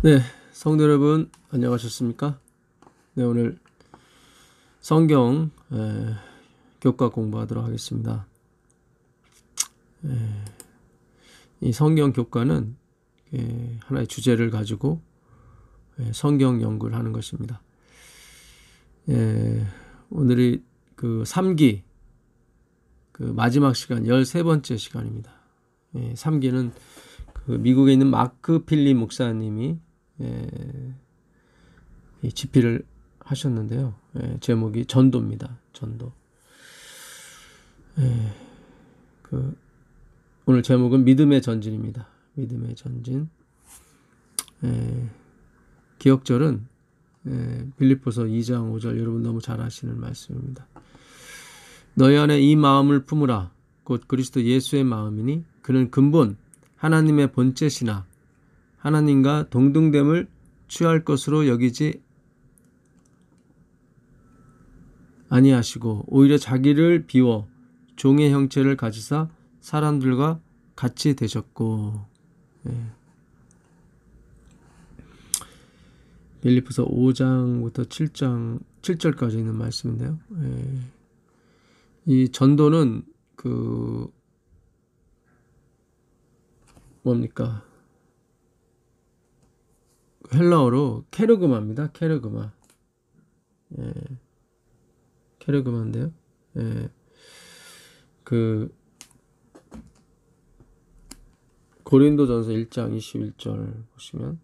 네, 성도 여러분 안녕하셨습니까? 네, 오늘 성경 교과 공부하도록 하겠습니다. 이 성경 교과는 하나의 주제를 가지고 성경 연구를 하는 것입니다. 오늘이 그 3기 그 마지막 시간 13번째 시간입니다. 3기는 그 미국에 있는 마크 필립 목사님이 이 집필을 하셨는데요. 제목이 전도입니다. 전도. 오늘 제목은 믿음의 전진입니다. 믿음의 전진. 기억절은 빌립보서 2장 5절 여러분 너무 잘 아시는 말씀입니다. 너희 안에 이 마음을 품으라. 곧 그리스도 예수의 마음이니 그는 근본 하나님의 본체시나 하나님과 동등됨을 취할 것으로 여기지 아니하시고 오히려 자기를 비워 종의 형체를 가지사 사람들과 같이 되셨고. 빌립보서 5장부터 7절까지 있는 말씀인데요. 이 전도는 그 뭡니까? 헬라어로 케르그마입니다. 케르그마. 케르그마인데요. 그 고린도전서 1장 21절 보시면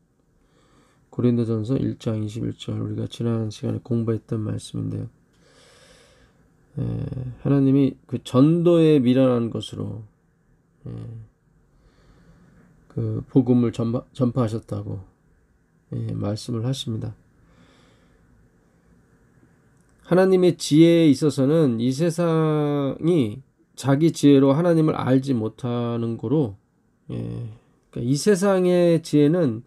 고린도전서 1장 21절 우리가 지난 시간에 공부했던 말씀인데요. 하나님이 그 전도에 미련한 것으로 그 복음을 전파하셨다고 말씀을 하십니다. 하나님의 지혜에 있어서는 이 세상이 자기 지혜로 하나님을 알지 못하는 거로, 그러니까 이 세상의 지혜는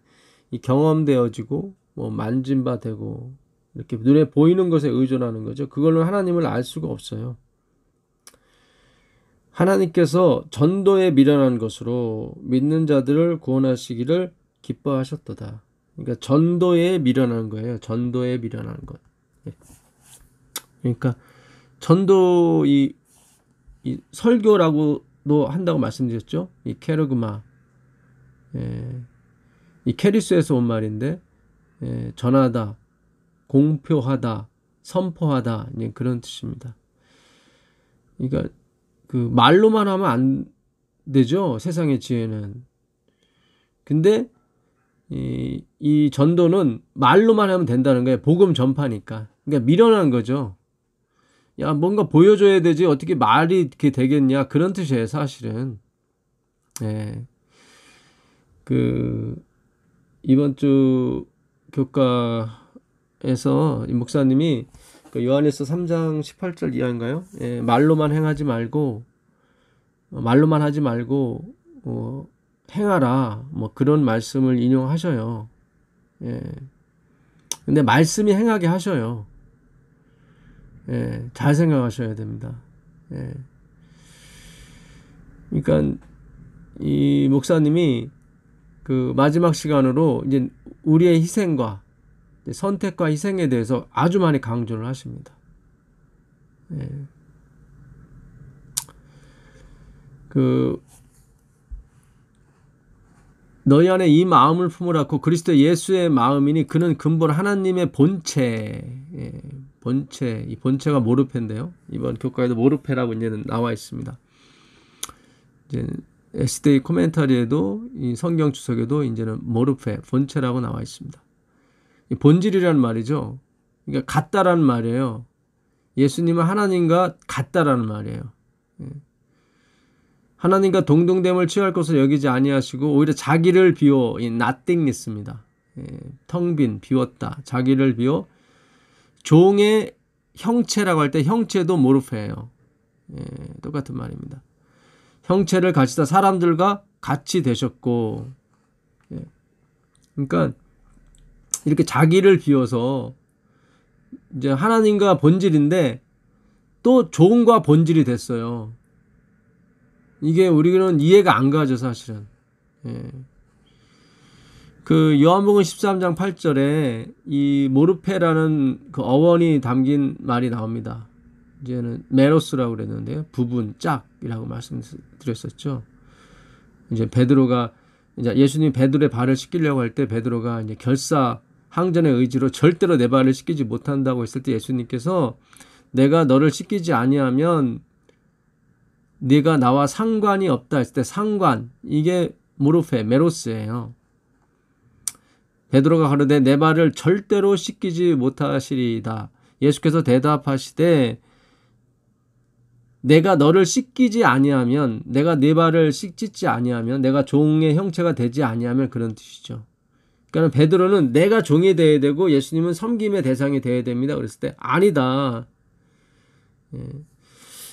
이 경험되어지고 뭐 만진바되고 이렇게 눈에 보이는 것에 의존하는 거죠. 그걸로 하나님을 알 수가 없어요. 하나님께서 전도에 미련한 것으로 믿는 자들을 구원하시기를 기뻐하셨도다. 그러니까 전도에 미련한 거예요. 전도에 미련한 것. 그러니까 전도 이 설교라고도 한다고 말씀드렸죠. 이 케르그마, 이 케리스에서 온 말인데 전하다, 공표하다, 선포하다 이제 그런 뜻입니다. 그러니까 그 말로만 하면 안 되죠. 세상의 지혜는. 근데 이 전도는 말로만 하면 된다는 거예요. 복음 전파니까. 그러니까 미련한 거죠. 야, 뭔가 보여줘야 되지 어떻게 말이 이렇게 되겠냐 그런 뜻이에요, 사실은. 그 이번 주 교과에서 이 목사님이 그 요한일서 3장 18절 이하인가요? 말로만 행하지 말고 말로만 하지 말고 행하라 뭐 그런 말씀을 인용하셔요. 근데 말씀이 행하게 하셔요. 잘 생각하셔야 됩니다. 그러니까 이 목사님이 그 마지막 시간으로 이제 우리의 희생과 선택과 희생에 대해서 아주 많이 강조를 하십니다. 그 너희 안에 이 마음을 품으라고 그리스도 예수의 마음이니 그는 근본 하나님의 본체. 본체. 이 본체가 모르페인데요. 이번 교과에도 모르페라고 이제는 나와 있습니다. 이제 SDA 코멘터리에도 이 성경 주석에도 이제는 모르페, 본체라고 나와 있습니다. 이 본질이라는 말이죠. 그러니까 같다라는 말이에요. 예수님은 하나님과 같다라는 말이에요. 하나님과 동등됨을 취할 것을 여기지 아니하시고 오히려 자기를 비워 이 nothingness입니다. 텅 빈 비웠다. 자기를 비워 종의 형체라고 할 때 형체도 모르페예요. 똑같은 말입니다. 형체를 가지다 사람들과 같이 되셨고, 그러니까 이렇게 자기를 비워서 이제 하나님과 본질인데 또 종과 본질이 됐어요. 이게 우리는 이해가 안 가죠, 사실은. 그 요한복음 13장 8절에 이 모르페라는 그 어원이 담긴 말이 나옵니다. 이제는 메로스라고 그랬는데요. 부분, 짝이라고 말씀드렸었죠. 이제 베드로가 이제 예수님이 베드로의 발을 씻기려고 할 때 베드로가 이제 결사 항전의 의지로 절대로 내 발을 씻기지 못한다고 했을 때 예수님께서 내가 너를 씻기지 아니하면 네가 나와 상관이 없다 했을 때 상관, 이게 모르페, 메로스예요. 베드로가 가로되 내 발을 절대로 씻기지 못하시리이다. 예수께서 대답하시되 내가 너를 씻기지 아니하면, 내가 네 발을 씻지 아니하면, 내가 종의 형체가 되지 아니하면, 그런 뜻이죠. 그러니까 베드로는 내가 종이 되어야 되고 예수님은 섬김의 대상이 되어야 됩니다. 그랬을 때 아니다.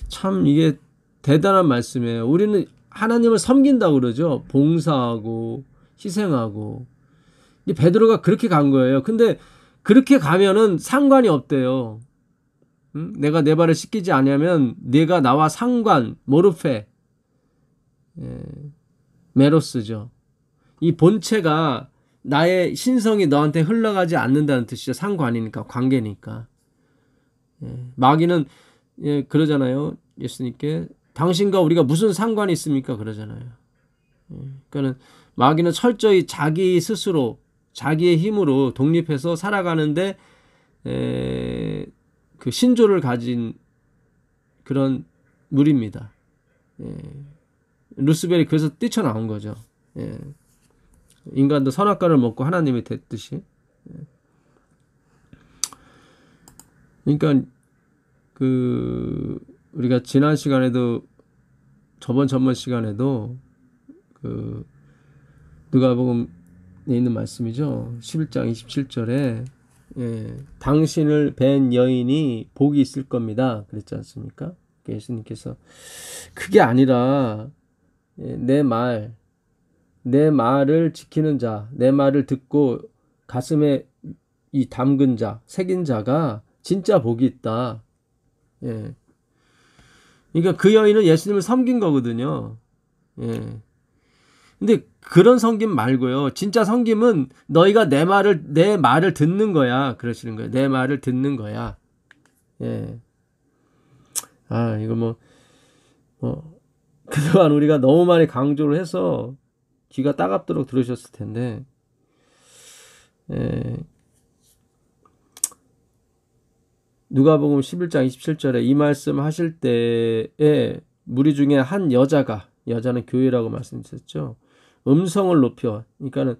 참 이게 대단한 말씀이에요. 우리는 하나님을 섬긴다고 그러죠. 봉사하고 희생하고. 베드로가 그렇게 간 거예요. 근데 그렇게 가면은 상관이 없대요. 내가 내 발을 씻기지 않으면 네가 나와 상관, 모르페, 메로스죠. 이 본체가 나의 신성이 너한테 흘러가지 않는다는 뜻이죠. 상관이니까, 관계니까. 마귀는 그러잖아요. 예수님께 당신과 우리가 무슨 상관이 있습니까? 그러잖아요. 그러니까 마귀는 철저히 자기 스스로 자기의 힘으로 독립해서 살아가는데 그 신조를 가진 그런 무리입니다. 루스벨이 그래서 뛰쳐나온 거죠. 인간도 선악과를 먹고 하나님이 됐듯이. 그러니까 그 우리가 지난 시간에도 저번 시간에도 그 누가복음에 있는 말씀이죠. 11장 27절에 당신을 뵌 여인이 복이 있을 겁니다. 그랬지 않습니까? 예수님께서 그게 아니라 내 말을 지키는 자, 내 말을 듣고 가슴에 이 담근 자, 새긴 자가 진짜 복이 있다. 그러니까 그 여인은 예수님을 섬긴 거거든요. 근데 그런 섬김 말고요. 진짜 섬김은 너희가 내 말을 듣는 거야. 그러시는 거예요. 내 말을 듣는 거야. 이거 그동안 우리가 너무 많이 강조를 해서 귀가 따갑도록 들으셨을 텐데, 누가복음 11장 27절에 이 말씀 하실 때에 무리 중에 한 여자는 교회라고 말씀드렸죠. 음성을 높여, 그러니까는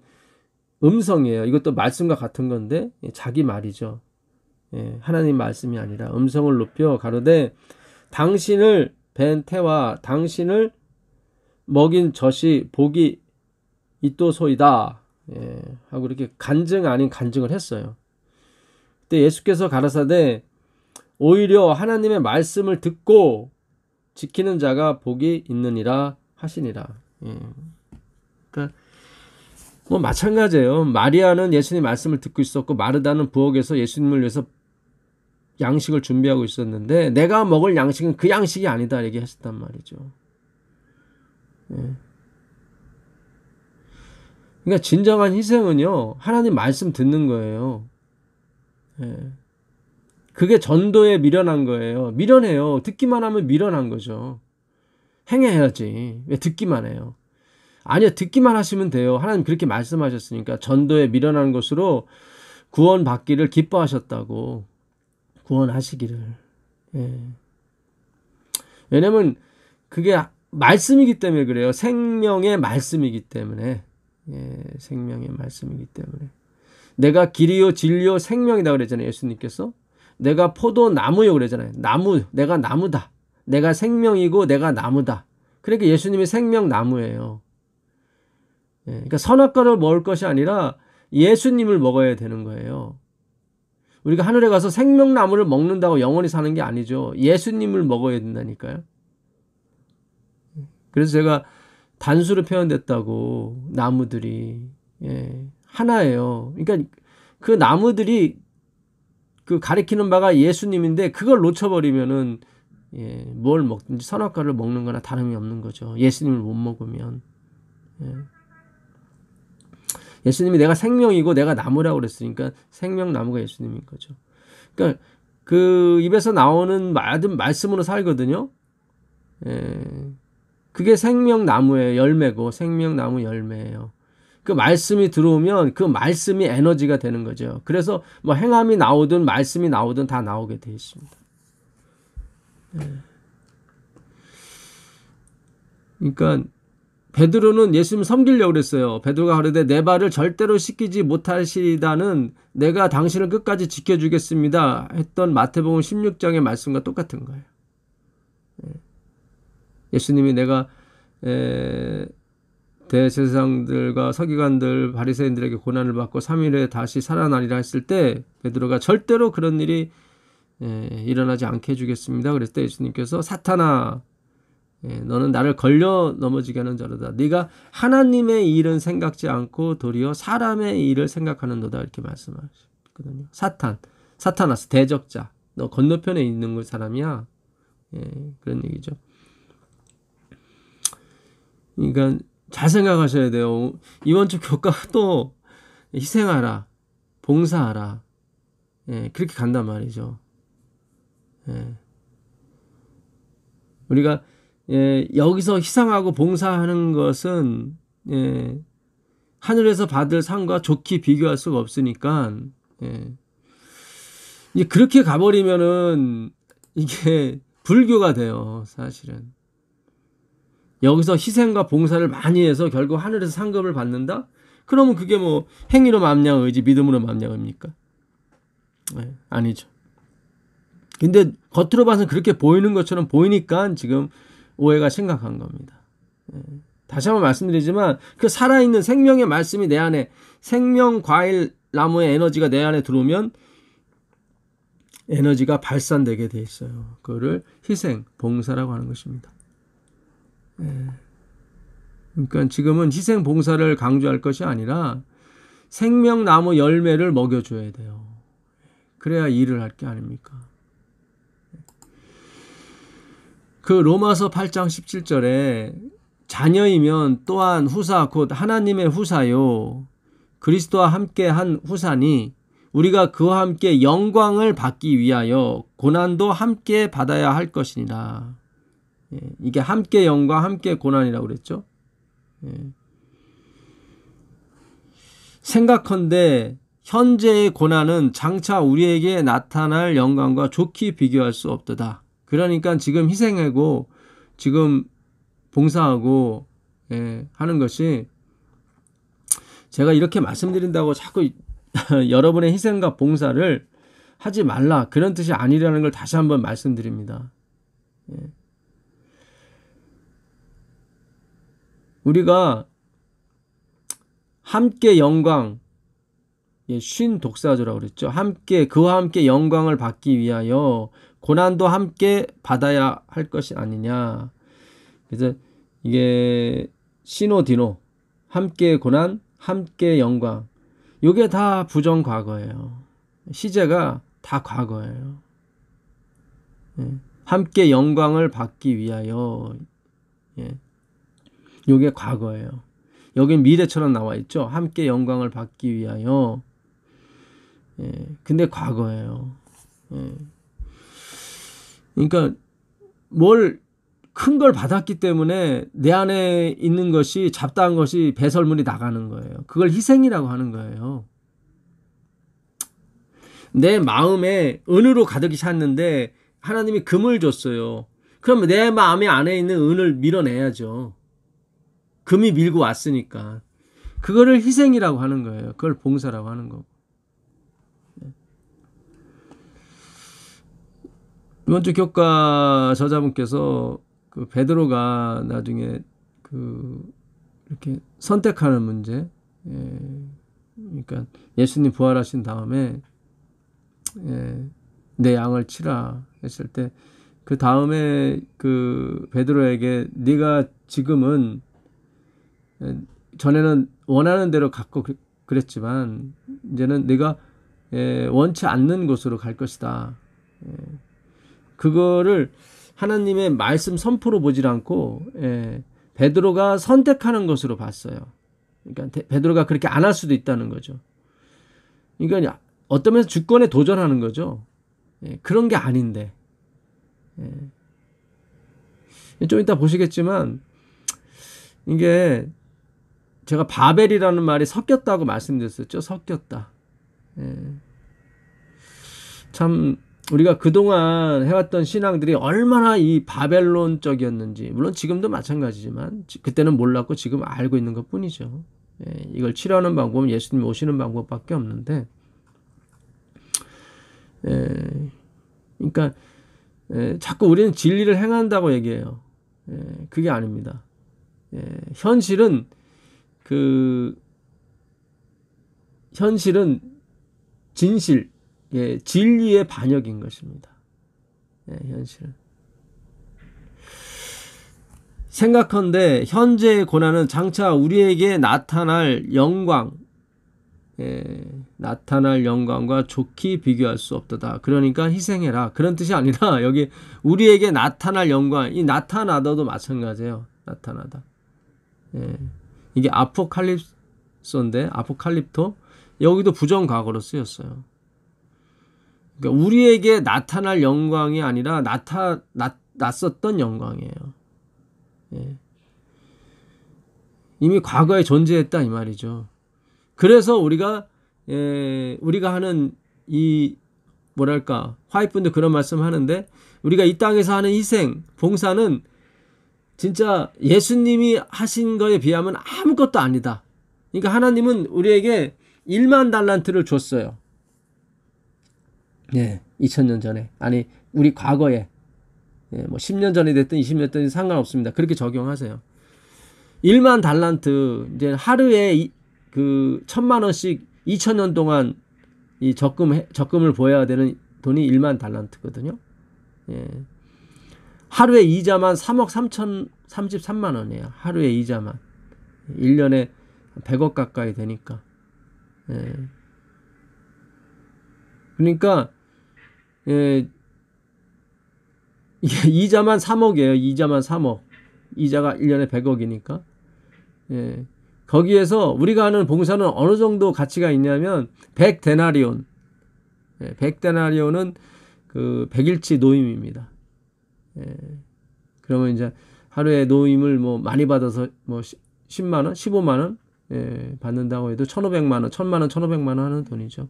음성이에요. 이것도 말씀과 같은 건데 자기 말이죠. 하나님 말씀이 아니라 음성을 높여 가로되 당신을 뵌 태와 당신을 먹인 젖이 복이 있도소이다. 하고 이렇게 간증 아닌 간증을 했어요. 그때 예수께서 가라사대 오히려 하나님의 말씀을 듣고 지키는 자가 복이 있느니라 하시니라. 그러니까 마찬가지예요. 마리아는 예수님 말씀을 듣고 있었고 마르다는 부엌에서 예수님을 위해서 양식을 준비하고 있었는데 내가 먹을 양식은 그 양식이 아니다 얘기하셨단 말이죠. 그러니까 진정한 희생은요, 하나님 말씀 듣는 거예요. 그게 전도에 미련한 거예요. 미련해요. 듣기만 하면 미련한 거죠. 행해야지. 왜 듣기만 해요? 아니요, 듣기만 하시면 돼요. 하나님 그렇게 말씀하셨으니까. 전도에 미련한 것으로 구원받기를 기뻐하셨다고. 구원하시기를. 왜냐면 그게 말씀이기 때문에 그래요. 생명의 말씀이기 때문에. 생명의 말씀이기 때문에. 내가 길이요 진리요 생명이다 그랬잖아요. 예수님께서. 내가 포도나무요 그랬잖아요. 내가 나무다. 내가 생명이고 내가 나무다. 그러니까 예수님이 생명나무예요. 그러니까 선악과를 먹을 것이 아니라 예수님을 먹어야 되는 거예요. 우리가 하늘에 가서 생명나무를 먹는다고 영원히 사는 게 아니죠. 예수님을 먹어야 된다니까요. 그래서 제가 단수로 표현됐다고, 나무들이. 하나예요. 그러니까 그 나무들이 그 가리키는 바가 예수님인데 그걸 놓쳐버리면은 뭘 먹든지 선악과를 먹는 거나 다름이 없는 거죠. 예수님을 못 먹으면. 예수님이 내가 생명이고 내가 나무라고 그랬으니까 생명나무가 예수님인 거죠. 그러니까 그 입에서 나오는 모든 말씀으로 살거든요. 그게 생명나무의 열매고 생명나무 열매예요. 그 말씀이 들어오면 그 말씀이 에너지가 되는 거죠. 그래서 뭐 행함이 나오든 말씀이 나오든 다 나오게 되어 있습니다. 그러니까 베드로는 예수님 섬기려고 그랬어요. 베드로가 그러되 내 발을 절대로 씻기지 못하시다는 내가 당신을 끝까지 지켜주겠습니다 했던 마태복음 16장의 말씀과 똑같은 거예요. 예수님이 내가 대제사장들과 서기관들 바리새인들에게 고난을 받고 3일에 다시 살아나리라 했을 때 베드로가 절대로 그런 일이 일어나지 않게 해주겠습니다. 그랬을 때 예수님께서 사탄아 너는 나를 걸려 넘어지게 하는 자로다. 네가 하나님의 일은 생각지 않고 도리어 사람의 일을 생각하는도다 이렇게 말씀하셨거든요. 사타나스 대적자. 너 건너편에 있는 사람이야. 그런 얘기죠. 그러니까 잘 생각하셔야 돼요. 이번 주 교과가 또 희생하라, 봉사하라, 그렇게 간단 말이죠. 우리가 여기서 희생하고 봉사하는 것은 하늘에서 받을 상과 좋게 비교할 수가 없으니까 이제 그렇게 가버리면은 이게 불교가 돼요. 사실은 여기서 희생과 봉사를 많이 해서 결국 하늘에서 상급을 받는다? 그러면 그게 뭐 행위로 맘냥의지 믿음으로 맘냥입니까? 아니죠. 근데 겉으로 봐서는 그렇게 보이는 것처럼 보이니까 지금 오해가 심각한 겁니다. 다시 한번 말씀드리지만 그 살아있는 생명의 말씀이 내 안에 생명 과일 나무의 에너지가 내 안에 들어오면 에너지가 발산되게 돼 있어요. 그거를 희생, 봉사라고 하는 것입니다. 그러니까 지금은 희생, 봉사를 강조할 것이 아니라 생명나무 열매를 먹여줘야 돼요. 그래야 일을 할 게 아닙니까? 그 로마서 8장 17절에 자녀이면 또한 후사 곧 하나님의 후사요 그리스도와 함께 한 후사니 우리가 그와 함께 영광을 받기 위하여 고난도 함께 받아야 할 것이니라. 이게 함께 영광 함께 고난이라고 그랬죠. 생각컨대 현재의 고난은 장차 우리에게 나타날 영광과 좋게 비교할 수 없도다. 그러니까 지금 희생하고 지금 봉사하고 하는 것이 제가 이렇게 말씀드린다고 자꾸 여러분의 희생과 봉사를 하지 말라 그런 뜻이 아니라는 걸 다시 한번 말씀드립니다. 우리가 함께 영광 쉰 독사조라고 그랬죠. 함께 그와 함께 영광을 받기 위하여 고난도 함께 받아야 할 것이 아니냐. 그래서 이게 시노디노 함께 고난 함께 영광 이게 다 부정 과거예요. 시제가 다 과거예요. 함께 영광을 받기 위하여 이게 과거예요. 여긴 미래처럼 나와 있죠. 함께 영광을 받기 위하여 근데 과거예요. 그러니까 뭘 큰 걸 받았기 때문에 내 안에 있는 것이 잡다한 것이 배설물이 나가는 거예요. 그걸 희생이라고 하는 거예요. 내 마음에 은으로 가득히 찼는데 하나님이 금을 줬어요. 그럼 내 마음에 안에 있는 은을 밀어내야죠. 금이 밀고 왔으니까. 그거를 희생이라고 하는 거예요. 그걸 봉사라고 하는 거고. 이번 주 교과 저자분께서 그 베드로가 나중에 그 이렇게 선택하는 문제, 그러니까 예수님 부활하신 다음에 내 양을 치라 했을 때 그 다음에 그 베드로에게 네가 지금은 전에는 원하는 대로 갖고 그랬지만 이제는 네가 원치 않는 곳으로 갈 것이다. 그거를 하나님의 말씀 선포로 보질 않고 베드로가 선택하는 것으로 봤어요. 그러니까 베드로가 그렇게 안 할 수도 있다는 거죠. 그러니까 어떤 면에서 주권에 도전하는 거죠. 예, 그런 게 아닌데. 예. 좀 이따 보시겠지만 이게 제가 바벨이라는 말이 섞였다고 말씀드렸었죠. 섞였다. 예. 참 우리가 그동안 해왔던 신앙들이 얼마나 이 바벨론적이었는지, 물론 지금도 마찬가지지만 그때는 몰랐고 지금 알고 있는 것 뿐이죠. 예, 이걸 치료하는 방법은 예수님 오시는 방법밖에 없는데, 그러니까 자꾸 우리는 진리를 행한다고 얘기해요. 그게 아닙니다. 현실은 진실, 진리의 반역인 것입니다. 현실은. 생각컨대 현재의 고난은 장차 우리에게 나타날 영광과 좋게 비교할 수 없도다. 그러니까 희생해라. 그런 뜻이 아니라 여기 우리에게 나타날 영광, 이 나타나다도 마찬가지예요. 나타나다. 이게 아포칼립소인데, 아포칼립토, 여기도 부정과거로 쓰였어요. 그러니까 우리에게 나타날 영광이 아니라 났었던 영광이에요. 이미 과거에 존재했다 이 말이죠. 그래서 우리가 하는 이 화이트분들 그런 말씀 하는데, 우리가 이 땅에서 하는 희생, 봉사는 진짜 예수님이 하신 거에 비하면 아무것도 아니다. 그러니까 하나님은 우리에게 1만 달란트를 줬어요. 2000년 전에. 아니, 우리 과거에. 뭐 10년 전이 됐든 20년 됐든 상관없습니다. 그렇게 적용하세요. 1만 달란트, 이제 하루에 1000만 원씩 2000년 동안 이 적금을 보여야 되는 돈이 1만 달란트거든요. 하루에 이자만 3억 3,033만 원이에요. 하루에 이자만. 1년에 100억 가까이 되니까. 그러니까 이게 이자만 3억이에요. 이자만 3억. 이자가 1년에 100억이니까. 거기에서 우리가 하는 봉사는 어느 정도 가치가 있냐면 100데나리온. 100데나리온은 그 100일치 노임입니다. 그러면 이제 하루에 노임을 뭐 많이 받아서 뭐 10만 원, 15만 원 받는다고 해도 1,500만 원, 1,000만 원, 1,500만 원 하는 돈이죠.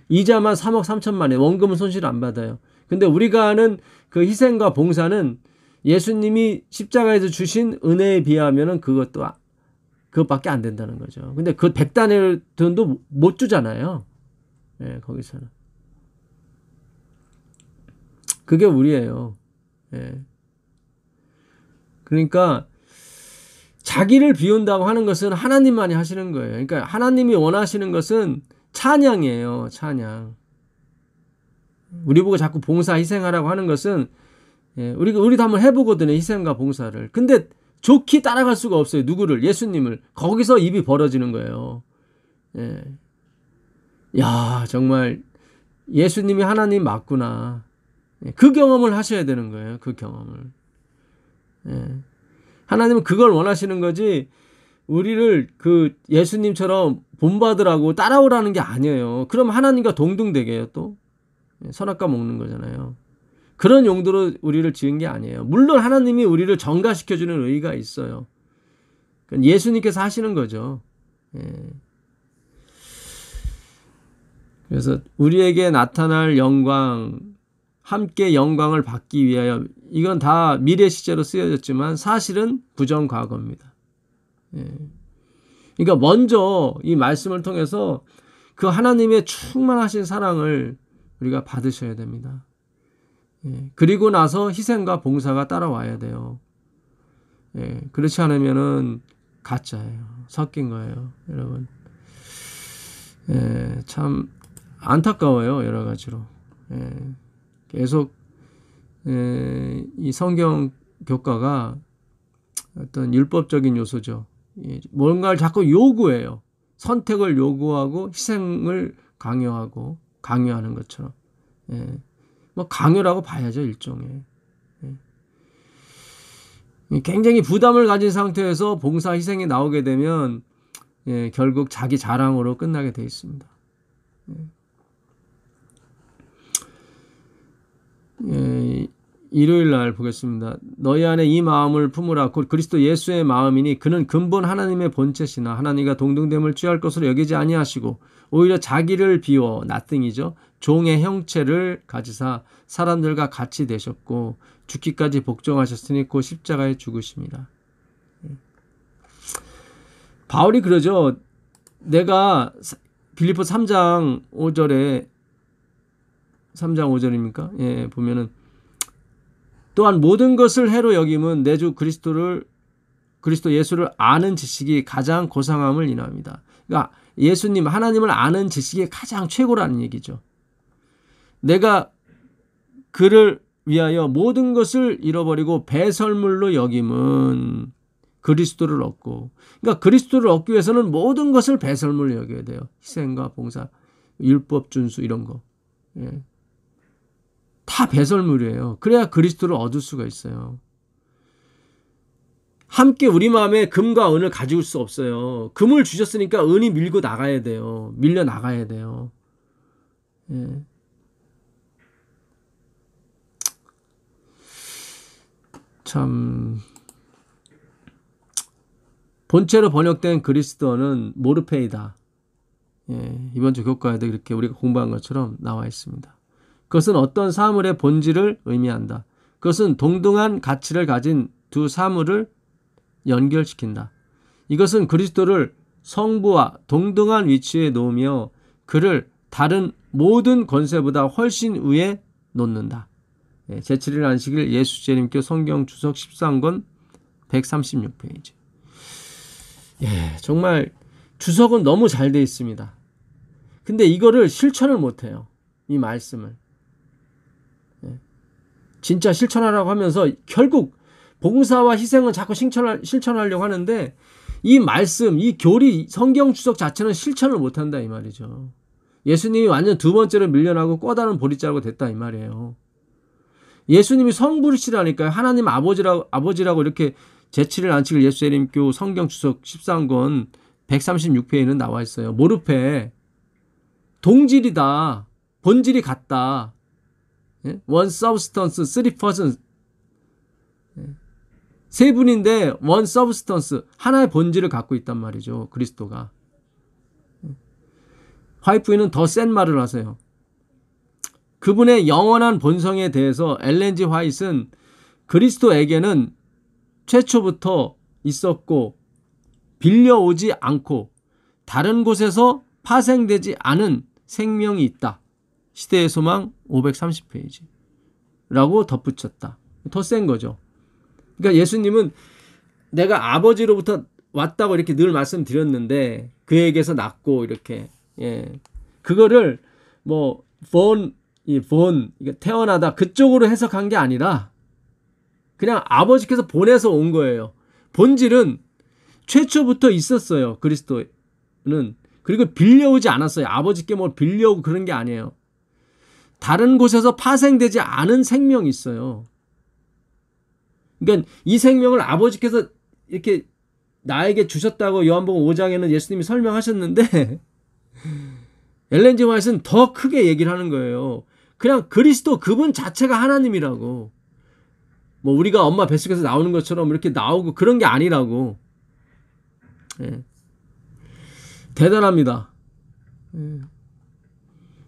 이자만 3억 3천만 원, 원금은 손실 안 받아요. 근데 우리가 하는 그 희생과 봉사는 예수님이 십자가에서 주신 은혜에 비하면은 그것밖에 안 된다는 거죠. 근데 그 100단의 돈도 못 주잖아요. 거기서는. 그게 우리예요. 그러니까 자기를 비운다고 하는 것은 하나님만이 하시는 거예요. 그러니까 하나님이 원하시는 것은 찬양이에요. 찬양. 우리 보고 자꾸 봉사 희생하라고 하는 것은 우리도 한번 해보거든요. 희생과 봉사를. 근데 좋게 따라갈 수가 없어요. 누구를? 예수님을. 거기서 입이 벌어지는 거예요. 야, 정말 예수님이 하나님 맞구나. 그 경험을 하셔야 되는 거예요. 그 경험을. 하나님은 그걸 원하시는 거지, 우리를 그 예수님처럼 본받으라고 따라오라는 게 아니에요. 그럼 하나님과 동등되게요. 또 선악과 먹는 거잖아요. 그런 용도로 우리를 지은 게 아니에요. 물론 하나님이 우리를 정가시켜주는 의의가 있어요. 예수님께서 하시는 거죠. 그래서 우리에게 나타날 영광, 함께 영광을 받기 위하여, 이건 다 미래 시제로 쓰여졌지만 사실은 부정 과거입니다. 그러니까 먼저 이 말씀을 통해서 그 하나님의 충만하신 사랑을 우리가 받으셔야 됩니다. 그리고 나서 희생과 봉사가 따라와야 돼요. 그렇지 않으면은 가짜예요. 섞인 거예요, 여러분. 참 안타까워요, 여러 가지로. 계속 이 성경 교과가 어떤 율법적인 요소죠. 뭔가를 자꾸 요구해요. 선택을 요구하고 희생을 강요하는 것처럼. 뭐 강요라고 봐야죠, 일종의. 굉장히 부담을 가진 상태에서 봉사 희생이 나오게 되면 예, 결국 자기 자랑으로 끝나게 되어 있습니다. 예, 일요일 날 보겠습니다. 너희 안에 이 마음을 품으라. 곧 그리스도 예수의 마음이니 그는 근본 하나님의 본체시나 하나님과 동등됨을 취할 것으로 여기지 아니하시고 오히려 자기를 비워 나띵이죠. 종의 형체를 가지사 사람들과 같이 되셨고 죽기까지 복종하셨으니 곧 십자가에 죽으십니다. 바울이 그러죠. 내가 빌립보서 3장 5절에 3장 5절입니까? 예, 보면은 또한 모든 것을 해로 여김은 내 주 그리스도 예수를 아는 지식이 가장 고상함을 인합니다. 그러니까 예수님 하나님을 아는 지식이 가장 최고라는 얘기죠. 내가 그를 위하여 모든 것을 잃어버리고 배설물로 여김은 그리스도를 얻고, 그러니까 그리스도를 얻기 위해서는 모든 것을 배설물로 여겨야 돼요. 희생과 봉사, 율법 준수 이런 거. 예. 다 배설물이에요. 그래야 그리스도를 얻을 수가 있어요. 함께 우리 마음에 금과 은을 가지고 수 없어요. 금을 주셨으니까 은이 밀고 나가야 돼요. 밀려 나가야 돼요. 예. 참 본체로 번역된 그리스도는 모르페이다. 예, 이번 주 교과에도 이렇게 우리가 공부한 것처럼 나와 있습니다. 그것은 어떤 사물의 본질을 의미한다. 그것은 동등한 가치를 가진 두 사물을 연결시킨다. 이것은 그리스도를 성부와 동등한 위치에 놓으며 그를 다른 모든 권세보다 훨씬 위에 놓는다. 제7일 안식일 예수재림교 성경 주석 13권 136페이지. 예, 정말 주석은 너무 잘 돼 있습니다. 근데 이거를 실천을 못해요. 이 말씀을. 진짜 실천하라고 하면서 결국 봉사와 희생은 자꾸 실천하려고 하는데 이 말씀, 이 교리, 성경 주석 자체는 실천을 못한다 이 말이죠. 예수님이 완전 두 번째로 밀려나고 꼬다른 보리자루가 됐다 이 말이에요. 예수님이 성부시라니까요. 하나님 아버지라고 이렇게 제7일 안식일 예수재림교 성경 주석 13권 136페이지는 나와 있어요. 모르페 동질이다. 본질이 같다. one substance, three persons. 세 분인데 one substance, 하나의 본질을 갖고 있단 말이죠. 그리스도가. 화이프는 더 센 말을 하세요. 그분의 영원한 본성에 대해서 엘렌 G 화이트는 그리스도에게는 최초부터 있었고 빌려오지 않고 다른 곳에서 파생되지 않은 생명이 있다. 시대의 소망 530페이지 라고 덧붙였다. 더 센 거죠. 그러니까 예수님은 내가 아버지로부터 왔다고 이렇게 늘 말씀드렸는데 그에게서 낳고 이렇게 그거를 뭐 태어나다 그쪽으로 해석한 게 아니라 그냥 아버지께서 보내서 온 거예요. 본질은 최초부터 있었어요. 그리스도는. 그리고 빌려오지 않았어요. 아버지께 뭘 빌려오고 그런 게 아니에요. 다른 곳에서 파생되지 않은 생명이 있어요. 그러니까 이 생명을 아버지께서 이렇게 나에게 주셨다고 요한복음 5장에는 예수님이 설명하셨는데 엘렌 G 화이트는 더 크게 얘기를 하는 거예요. 그냥 그리스도 그분 자체가 하나님이라고. 뭐 우리가 엄마 뱃속에서 나오는 것처럼 이렇게 나오고 그런 게 아니라고. 대단합니다.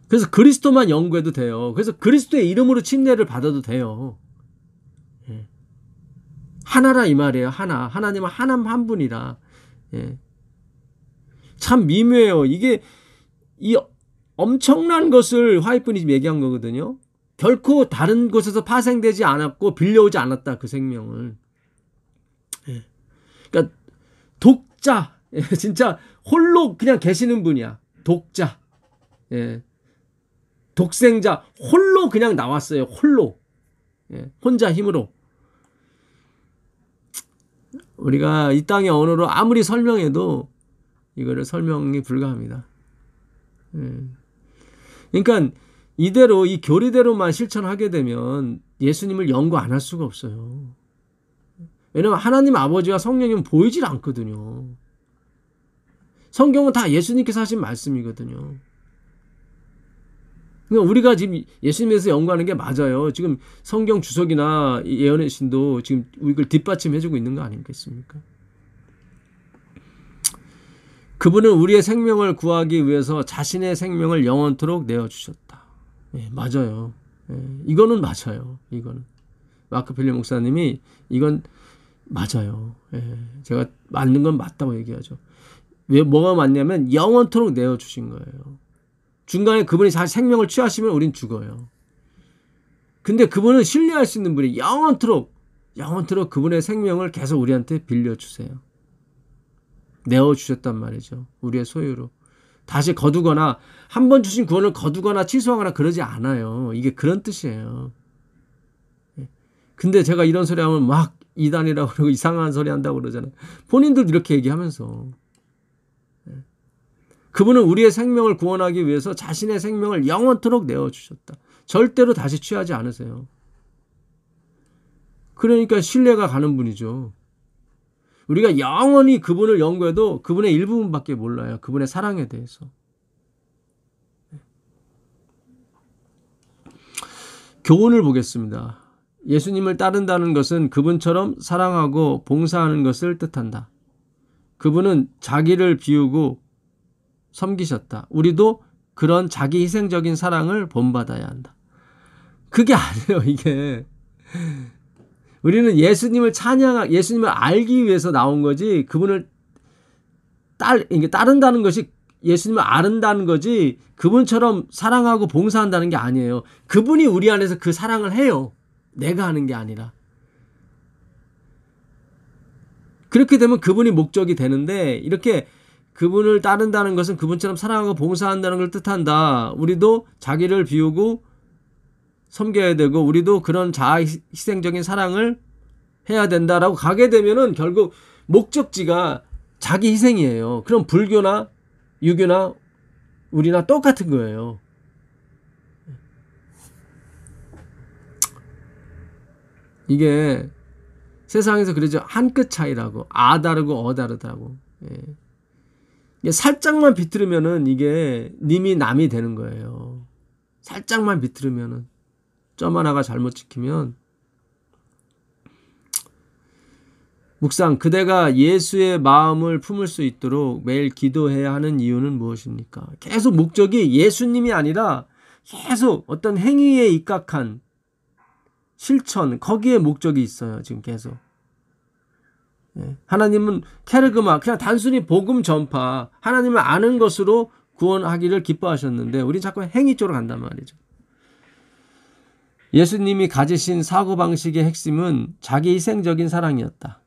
그래서 그리스도만 연구해도 돼요. 그래서 그리스도의 이름으로 침례를 받아도 돼요. 하나라 이 말이에요. 하나님은 하나님 한 분이라. 참 미묘해요. 이게 이 엄청난 것을 화이트분이 지금 얘기한 거거든요. 결코 다른 곳에서 파생되지 않았고 빌려오지 않았다. 그 생명을. 그러니까 독자. 진짜 홀로 그냥 계시는 분이야. 독자. 독생자. 홀로 그냥 나왔어요. 홀로. 혼자 힘으로. 우리가 이 땅의 언어로 아무리 설명해도 이거를 설명이 불가합니다. 그러니까 이대로 이 교리대로만 실천하게 되면 예수님을 연구 안 할 수가 없어요. 왜냐하면 하나님 아버지와 성령님은 보이질 않거든요. 성경은 다 예수님께서 하신 말씀이거든요. 그러니까 우리가 지금 예수님에서 연구하는 게 맞아요. 지금 성경 주석이나 예언의 신도 지금 이걸 뒷받침해주고 있는 거 아니겠습니까? 그분은 우리의 생명을 구하기 위해서 자신의 생명을 영원토록 내어주셨다. 예, 맞아요. 예, 이거는 맞아요. 이거는. 마크 필립 목사님이 이건 맞아요. 예, 제가 맞는 건 맞다고 얘기하죠. 왜 뭐가 맞냐면 영원토록 내어주신 거예요. 중간에 그분이 자기 생명을 취하시면 우린 죽어요. 근데 그분은 신뢰할 수 있는 분이 영원토록 그분의 생명을 계속 우리한테 빌려주세요. 내어주셨단 말이죠. 우리의 소유로. 다시 거두거나 한 번 주신 구원을 거두거나 취소하거나 그러지 않아요. 이게 그런 뜻이에요. 근데 제가 이런 소리 하면 막 이단이라고 그러고 이상한 소리 한다고 그러잖아요. 본인들 이렇게 얘기하면서. 그분은 우리의 생명을 구원하기 위해서 자신의 생명을 영원토록 내어주셨다. 절대로 다시 취하지 않으세요. 그러니까 신뢰가 가는 분이죠. 우리가 영원히 그분을 연구해도 그분의 일부분밖에 몰라요. 그분의 사랑에 대해서. 교훈을 보겠습니다. 예수님을 따른다는 것은 그분처럼 사랑하고 봉사하는 것을 뜻한다. 그분은 자기를 비우고 섬기셨다. 우리도 그런 자기 희생적인 사랑을 본받아야 한다. 그게 아니에요, 이게. 우리는 예수님을 예수님을 알기 위해서 나온 거지, 그분을 따른다는 것이 예수님을 아른다는 거지, 그분처럼 사랑하고 봉사한다는 게 아니에요. 그분이 우리 안에서 그 사랑을 해요. 내가 하는 게 아니라. 그렇게 되면 그분이 목적이 되는데, 이렇게 그분을 따른다는 것은 그분처럼 사랑하고 봉사한다는 걸 뜻한다. 우리도 자기를 비우고 섬겨야 되고 우리도 그런 자아 희생적인 사랑을 해야 된다라고 가게 되면은 결국 목적지가 자기 희생이에요. 그럼 불교나 유교나 우리나 똑같은 거예요. 이게 세상에서 그러죠. 한 끗 차이라고. 아 다르고 어 다르다고. 예. 살짝만 비틀으면은 이게 님이 남이 되는 거예요. 살짝만 비틀으면은 점 하나가 잘못 찍히면. 묵상, 그대가 예수의 마음을 품을 수 있도록 매일 기도해야 하는 이유는 무엇입니까? 계속 목적이 예수님이 아니라 계속 어떤 행위에 입각한 실천, 거기에 목적이 있어요. 지금 계속. 하나님은 케르그마, 그냥 단순히 복음 전파, 하나님을 아는 것으로 구원하기를 기뻐하셨는데 우린 자꾸 행위 쪽으로 간단 말이죠. 예수님이 가지신 사고방식의 핵심은 자기 희생적인 사랑이었다.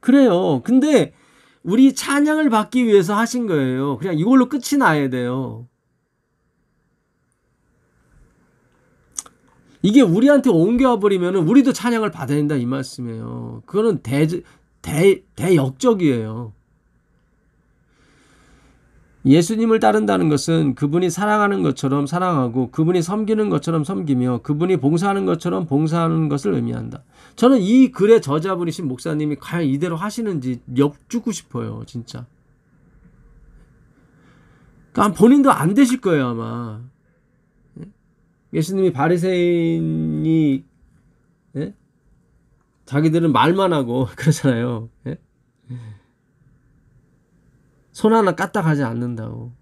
그래요. 근데 우리 찬양을 받기 위해서 하신 거예요. 그냥 이걸로 끝이 나야 돼요. 이게 우리한테 옮겨와 버리면 우리도 찬양을 받아야 된다 이 말씀이에요. 그거는 대역적이에요. 예수님을 따른다는 것은 그분이 사랑하는 것처럼 사랑하고 그분이 섬기는 것처럼 섬기며 그분이 봉사하는 것처럼 봉사하는 것을 의미한다. 저는 이 글의 저자분이신 목사님이 과연 이대로 하시는지 엿주고 싶어요. 진짜. 그러니까 본인도 안 되실 거예요 아마. 예수님이 바리새인이 자기들은 말만 하고 그러잖아요. 손 하나 까딱하지 않는다고.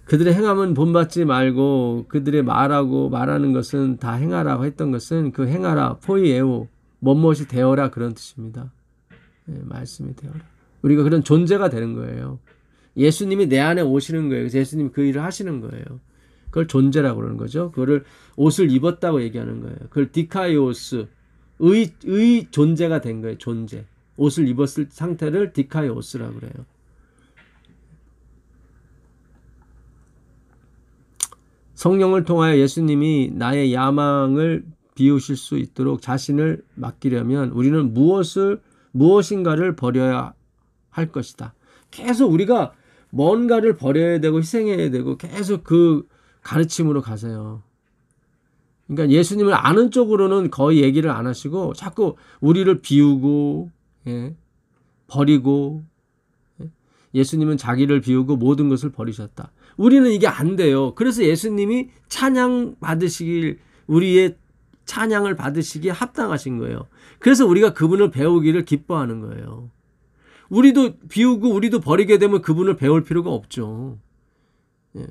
그들의 행함은 본받지 말고 그들의 말하는 것은 다 행하라고 했던 것은 그 행하라, 포이에오, 뭐뭇이 되어라 그런 뜻입니다. 말씀이 되어라. 우리가 그런 존재가 되는 거예요. 예수님이 내 안에 오시는 거예요. 그래서 예수님이 그 일을 하시는 거예요. 그걸 존재라고 그러는 거죠. 그거를 옷을 입었다고 얘기하는 거예요. 그걸 디카이오스, 의 존재가 된 거예요. 존재. 옷을 입었을 상태를 디카이오스라고 그래요. 성령을 통하여 예수님이 나의 야망을 비우실 수 있도록 자신을 맡기려면 우리는 무엇인가를 버려야 할 것이다. 계속 우리가 뭔가를 버려야 되고 희생해야 되고 계속 그 가르침으로 가세요. 그러니까 예수님을 아는 쪽으로는 거의 얘기를 안 하시고 자꾸 우리를 비우고 예, 버리고, 예수님은 자기를 비우고 모든 것을 버리셨다. 우리는 이게 안 돼요. 그래서 예수님이 찬양 받으시길, 우리의 찬양을 받으시기에 합당하신 거예요. 그래서 우리가 그분을 배우기를 기뻐하는 거예요. 우리도 비우고 우리도 버리게 되면 그분을 배울 필요가 없죠. 예.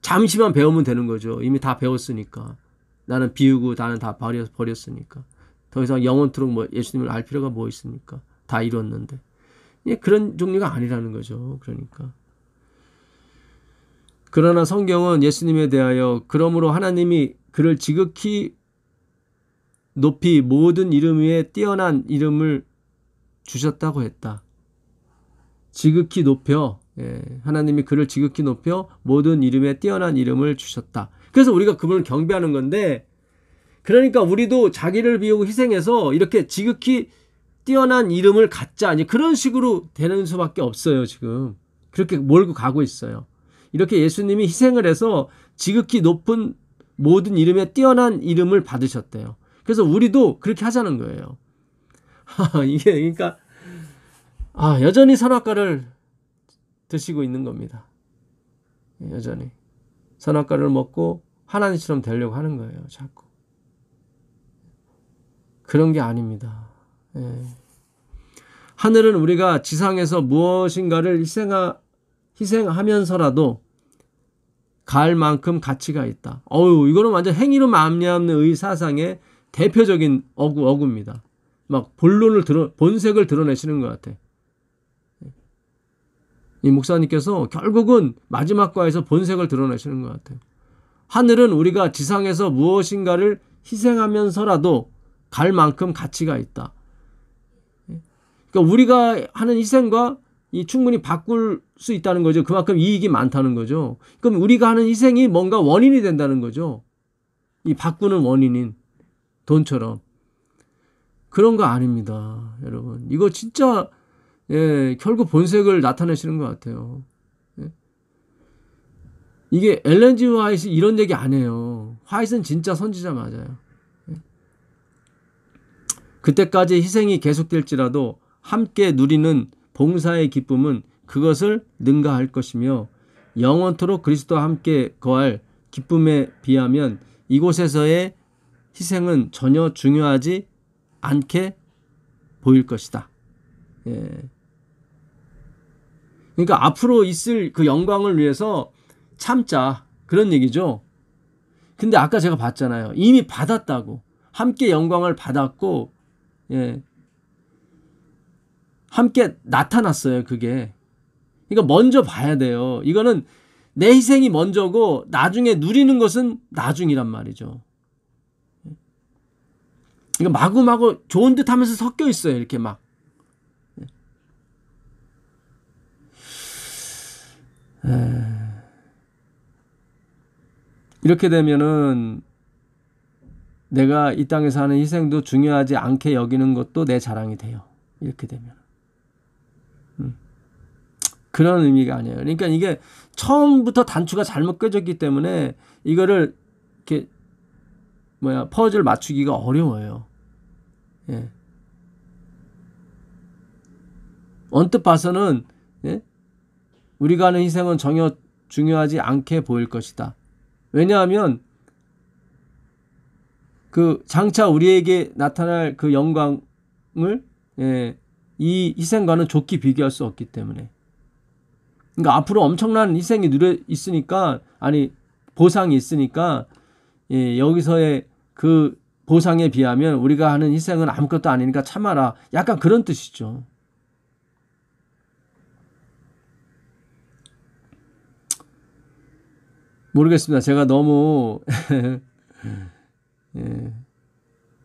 잠시만 배우면 되는 거죠. 이미 다 배웠으니까. 나는 비우고 나는 다 버렸으니까. 더 이상 영원토록 뭐 예수님을 알 필요가 뭐 있습니까? 다 이뤘는데. 예, 그런 종류가 아니라는 거죠. 그러니까. 그러나 성경은 예수님에 대하여 그러므로 하나님이 그를 지극히 높이 모든 이름 위에 뛰어난 이름을 주셨다고 했다. 지극히 높여, 하나님이 그를 지극히 높여 모든 이름에 뛰어난 이름을 주셨다. 그래서 우리가 그분을 경배하는 건데, 그러니까 우리도 자기를 비우고 희생해서 이렇게 지극히 뛰어난 이름을 갖자, 아니 그런 식으로 되는 수밖에 없어요. 지금 그렇게 몰고 가고 있어요. 이렇게 예수님이 희생을 해서 지극히 높은 모든 이름에 뛰어난 이름을 받으셨대요. 그래서 우리도 그렇게 하자는 거예요. 이게 그러니까 여전히 선악과를 드시고 있는 겁니다. 여전히 선악과를 먹고 하나님처럼 되려고 하는 거예요. 자꾸. 그런 게 아닙니다. 하늘은 우리가 지상에서 무엇인가를 희생하면서라도 갈 만큼 가치가 있다. 이거는 완전 행위로 말미암는 의 사상의 대표적인 어구입니다. 막 본색을 드러내시는 것 같아. 이 목사님께서 결국은 마지막 과에서 본색을 드러내시는 것 같아요. 하늘은 우리가 지상에서 무엇인가를 희생하면서라도 갈 만큼 가치가 있다. 그러니까 우리가 하는 희생과 충분히 바꿀 수 있다는 거죠. 그만큼 이익이 많다는 거죠. 그럼 우리가 하는 희생이 뭔가 원인이 된다는 거죠. 이 바꾸는 원인인 돈처럼. 그런 거 아닙니다. 여러분. 이거 진짜 결국 본색을 나타내시는 것 같아요. 이게 엘렌 G 화이트 이런 얘기 안 해요. 화이트는 진짜 선지자 맞아요. 그때까지 희생이 계속될지라도 함께 누리는 봉사의 기쁨은 그것을 능가할 것이며 영원토록 그리스도와 함께 거할 기쁨에 비하면 이곳에서의 희생은 전혀 중요하지 않게 보일 것이다. 그러니까 앞으로 있을 그 영광을 위해서 참자, 그런 얘기죠. 근데 아까 제가 봤잖아요. 이미 받았다고. 함께 영광을 받았고, 함께 나타났어요. 그게. 그러니까 먼저 봐야 돼요. 이거는 내 희생이 먼저고 나중에 누리는 것은 나중이란 말이죠. 이거 마구마구 좋은 듯 하면서 섞여 있어요. 이렇게 막. 이렇게 되면은 내가 이 땅에서 하는 희생도 중요하지 않게 여기는 것도 내 자랑이 돼요. 이렇게 되면. 그런 의미가 아니에요. 그러니까 이게 처음부터 단추가 잘못 껴졌기 때문에 이거를 이렇게 퍼즐 맞추기가 어려워요. 언뜻 봐서는 우리가 하는 희생은 전혀 중요하지 않게 보일 것이다. 왜냐하면 그 장차 우리에게 나타날 그 영광을 이 희생과는 좋게 비교할 수 없기 때문에. 그러니까 앞으로 엄청난 희생이 있으니까, 보상이 있으니까, 여기서의 그 보상에 비하면 우리가 하는 희생은 아무것도 아니니까 참아라. 약간 그런 뜻이죠. 모르겠습니다. 제가 너무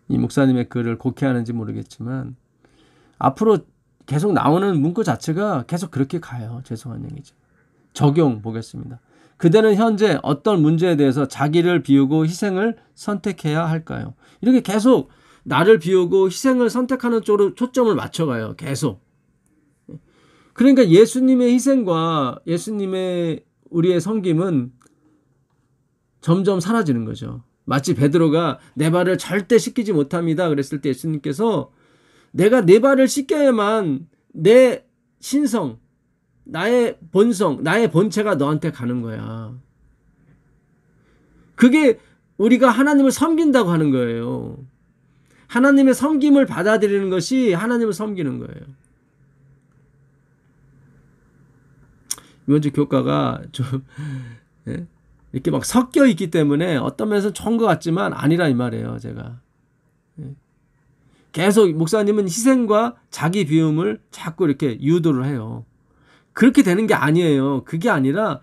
이 목사님의 글을 곡해하는지 모르겠지만 앞으로 계속 나오는 문구 자체가 계속 그렇게 가요. 죄송한 얘기죠. 적용 보겠습니다. 그대는 현재 어떤 문제에 대해서 자기를 비우고 희생을 선택해야 할까요? 이렇게 계속 나를 비우고 희생을 선택하는 쪽으로 초점을 맞춰가요. 계속. 그러니까 예수님의 희생과 예수님의 우리의 섬김은 점점 사라지는 거죠. 마치 베드로가 내 발을 절대 씻기지 못합니다. 그랬을 때 예수님께서 내가 내 발을 씻겨야만 내 신성, 나의 본성, 나의 본체가 너한테 가는 거야. 그게 우리가 하나님을 섬긴다고 하는 거예요. 하나님의 섬김을 받아들이는 것이 하나님을 섬기는 거예요. 이번 주 교과가 좀 이렇게 막 섞여 있기 때문에 어떤 면에서 좋은 것 같지만 아니라 이 말이에요. 제가 계속 목사님은 희생과 자기 비움을 자꾸 이렇게 유도를 해요. 그렇게 되는 게 아니에요. 그게 아니라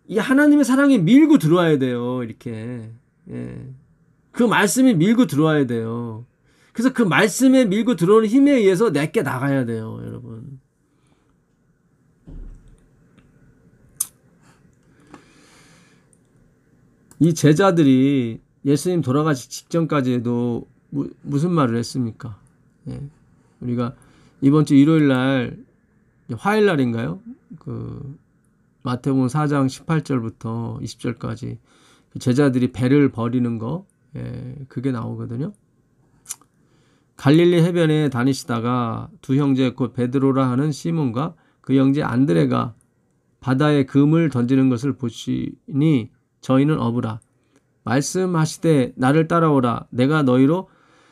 이 하나님의 사랑이 밀고 들어와야 돼요. 이렇게 그 말씀이 밀고 들어와야 돼요. 그래서 그 말씀에 밀고 들어오는 힘에 의해서 내게 나가야 돼요. 여러분. 이 제자들이 예수님 돌아가시 직전까지도 무슨 말을 했습니까? 우리가 이번 주 일요일 날, 화요일 날인가요? 그 마태복음 4장 18절부터 20절까지 제자들이 배를 버리는 거, 그게 나오거든요. 갈릴리 해변에 다니시다가 두 형제 곧 베드로라 하는 시몬과 그 형제 안드레가 바다에 금을 던지는 것을 보시니 저희는 어부라. 말씀하시되 나를 따라오라. 내가 너희로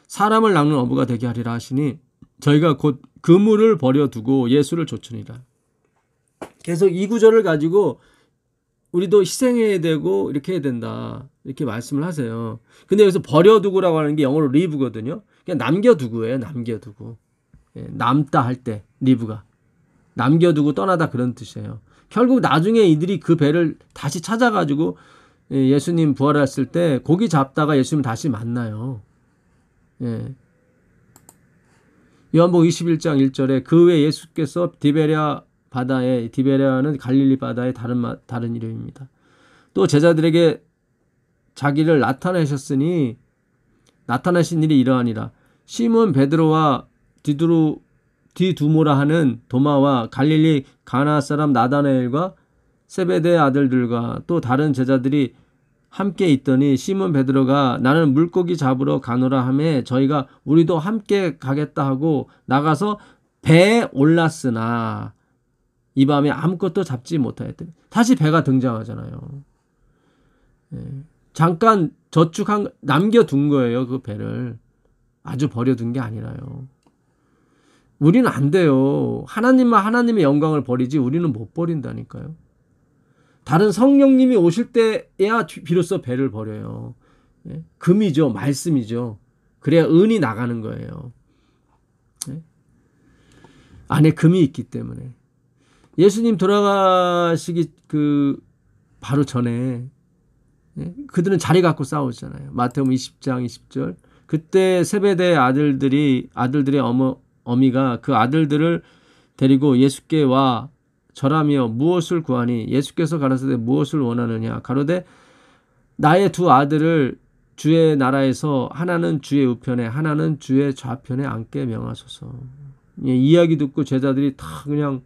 사람을 낚는 어부가 되게 하리라 하시니 저희가 곧 그물을 버려두고 예수를 좇으니라. 계속 이 구절을 가지고 우리도 희생해야 되고 이렇게 해야 된다. 이렇게 말씀을 하세요. 근데 여기서 버려두고라고 하는 게 영어로 리브거든요. 그냥 남겨두고예요. 남겨두고. 남다 할 때 리브가. 남겨두고 떠나다 그런 뜻이에요. 결국 나중에 이들이 그 배를 다시 찾아가지고 예수님 부활했을 때 고기 잡다가 예수님 다시 만나요. 요한복음 21장 1절에 그 후에 예수께서 디베랴 바다에, 디베랴는 갈릴리 바다의 다른 이름입니다. 또 제자들에게 자기를 나타내신 일이 이러하니라. 시몬 베드로와 디두모라 하는 도마와 갈릴리 가나 사람 나다나엘과 세베대의 아들들과 또 다른 제자들이 함께 있더니 시몬 베드로가 나는 물고기 잡으러 가노라 하매 저희가 우리도 함께 가겠다 하고 나가서 배에 올랐으나 이 밤에 아무것도 잡지 못하였더니 다시 배가 등장하잖아요. 잠깐 남겨둔 거예요. 그 배를. 아주 버려둔 게 아니라요. 우리는 안 돼요. 하나님만 하나님의 영광을 버리지 우리는 못 버린다니까요. 다른 성령님이 오실 때야 비로소 배를 버려요. 금이죠. 말씀이죠. 그래야 은이 나가는 거예요. 안에 금이 있기 때문에. 예수님 돌아가시기 바로 전에 그들은 자리 갖고 싸우잖아요. 마태복음 20장 20절. 그때 세베대의 아들들의 어미가 그 아들들을 데리고 예수께 와 절하며 무엇을 구하니 예수께서 가라사대 무엇을 원하느냐 가로되 나의 두 아들을 주의 나라에서 하나는 주의 우편에 하나는 주의 좌편에 앉게 명하소서. 이야기 듣고 제자들이 다 그냥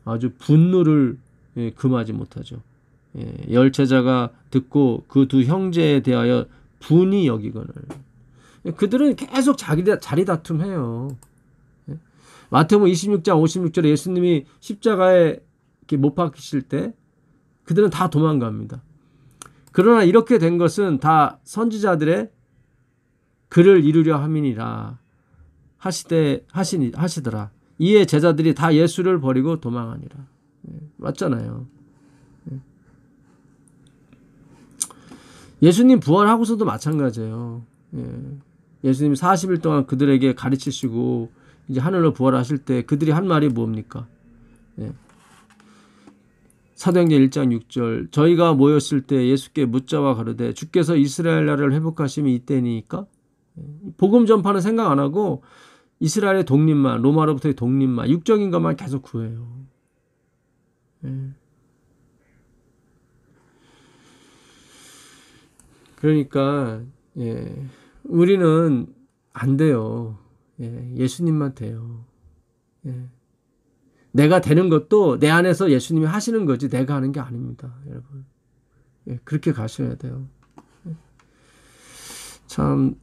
아주 분노를 금하지 못하죠. 열 제자가 듣고 그 두 형제에 대하여 분이 여기거늘. 그들은 계속 자리 다툼해요. 마태복음 26장 56절에 예수님이 십자가에 이렇게 못 박히실 때 그들은 다 도망갑니다. 그러나 이렇게 된 것은 다 선지자들의 글을 이루려 함이니라 하시더라. 이에 제자들이 다 예수를 버리고 도망하니라. 맞잖아요. 예수님 부활하고서도 마찬가지예요. 예수님 40일 동안 그들에게 가르치시고 이제 하늘로 부활하실 때 그들이 한 말이 뭡니까? 사도행전 1장 6절 저희가 모였을 때 예수께 묻자와 가로되 주께서 이스라엘 나라를 회복하심이 이때니까? 복음 전파는 생각 안 하고 이스라엘의 독립만, 로마로부터의 독립만, 육적인 것만 계속 구해요. 그러니까 우리는 안 돼요. 예수님만 돼요. 내가 되는 것도 내 안에서 예수님이 하시는 거지 내가 하는 게 아닙니다. 여러분. 그렇게 가셔야 돼요. 참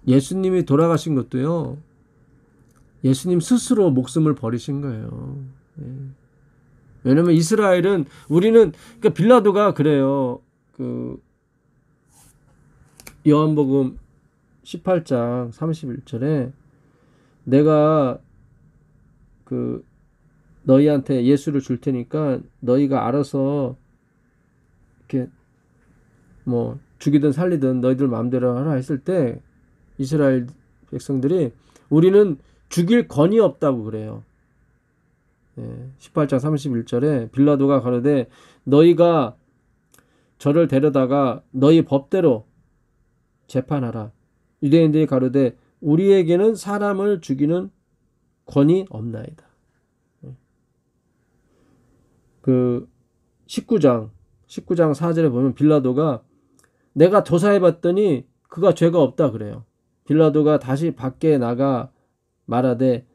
예수님이 돌아가신 것도요, 예수님 스스로 목숨을 버리신 거예요. 예. 왜냐면 이스라엘은, 우리는, 그러니까 빌라도가 그래요. 요한복음 18장 31절에 내가 너희한테 예수를 줄 테니까 너희가 알아서 이렇게 뭐 죽이든 살리든 너희들 마음대로 하라 했을 때 이스라엘 백성들이 우리는 죽일 권이 없다고 그래요. 18장 31절에 빌라도가 가로되 너희가 저를 데려다가 너희 법대로 재판하라. 유대인들이 가로되 우리에게는 사람을 죽이는 권이 없나이다. 19장 4절에 보면 빌라도가 내가 조사해봤더니 그가 죄가 없다 그래요. 빌라도가 다시 밖에 나가 말하되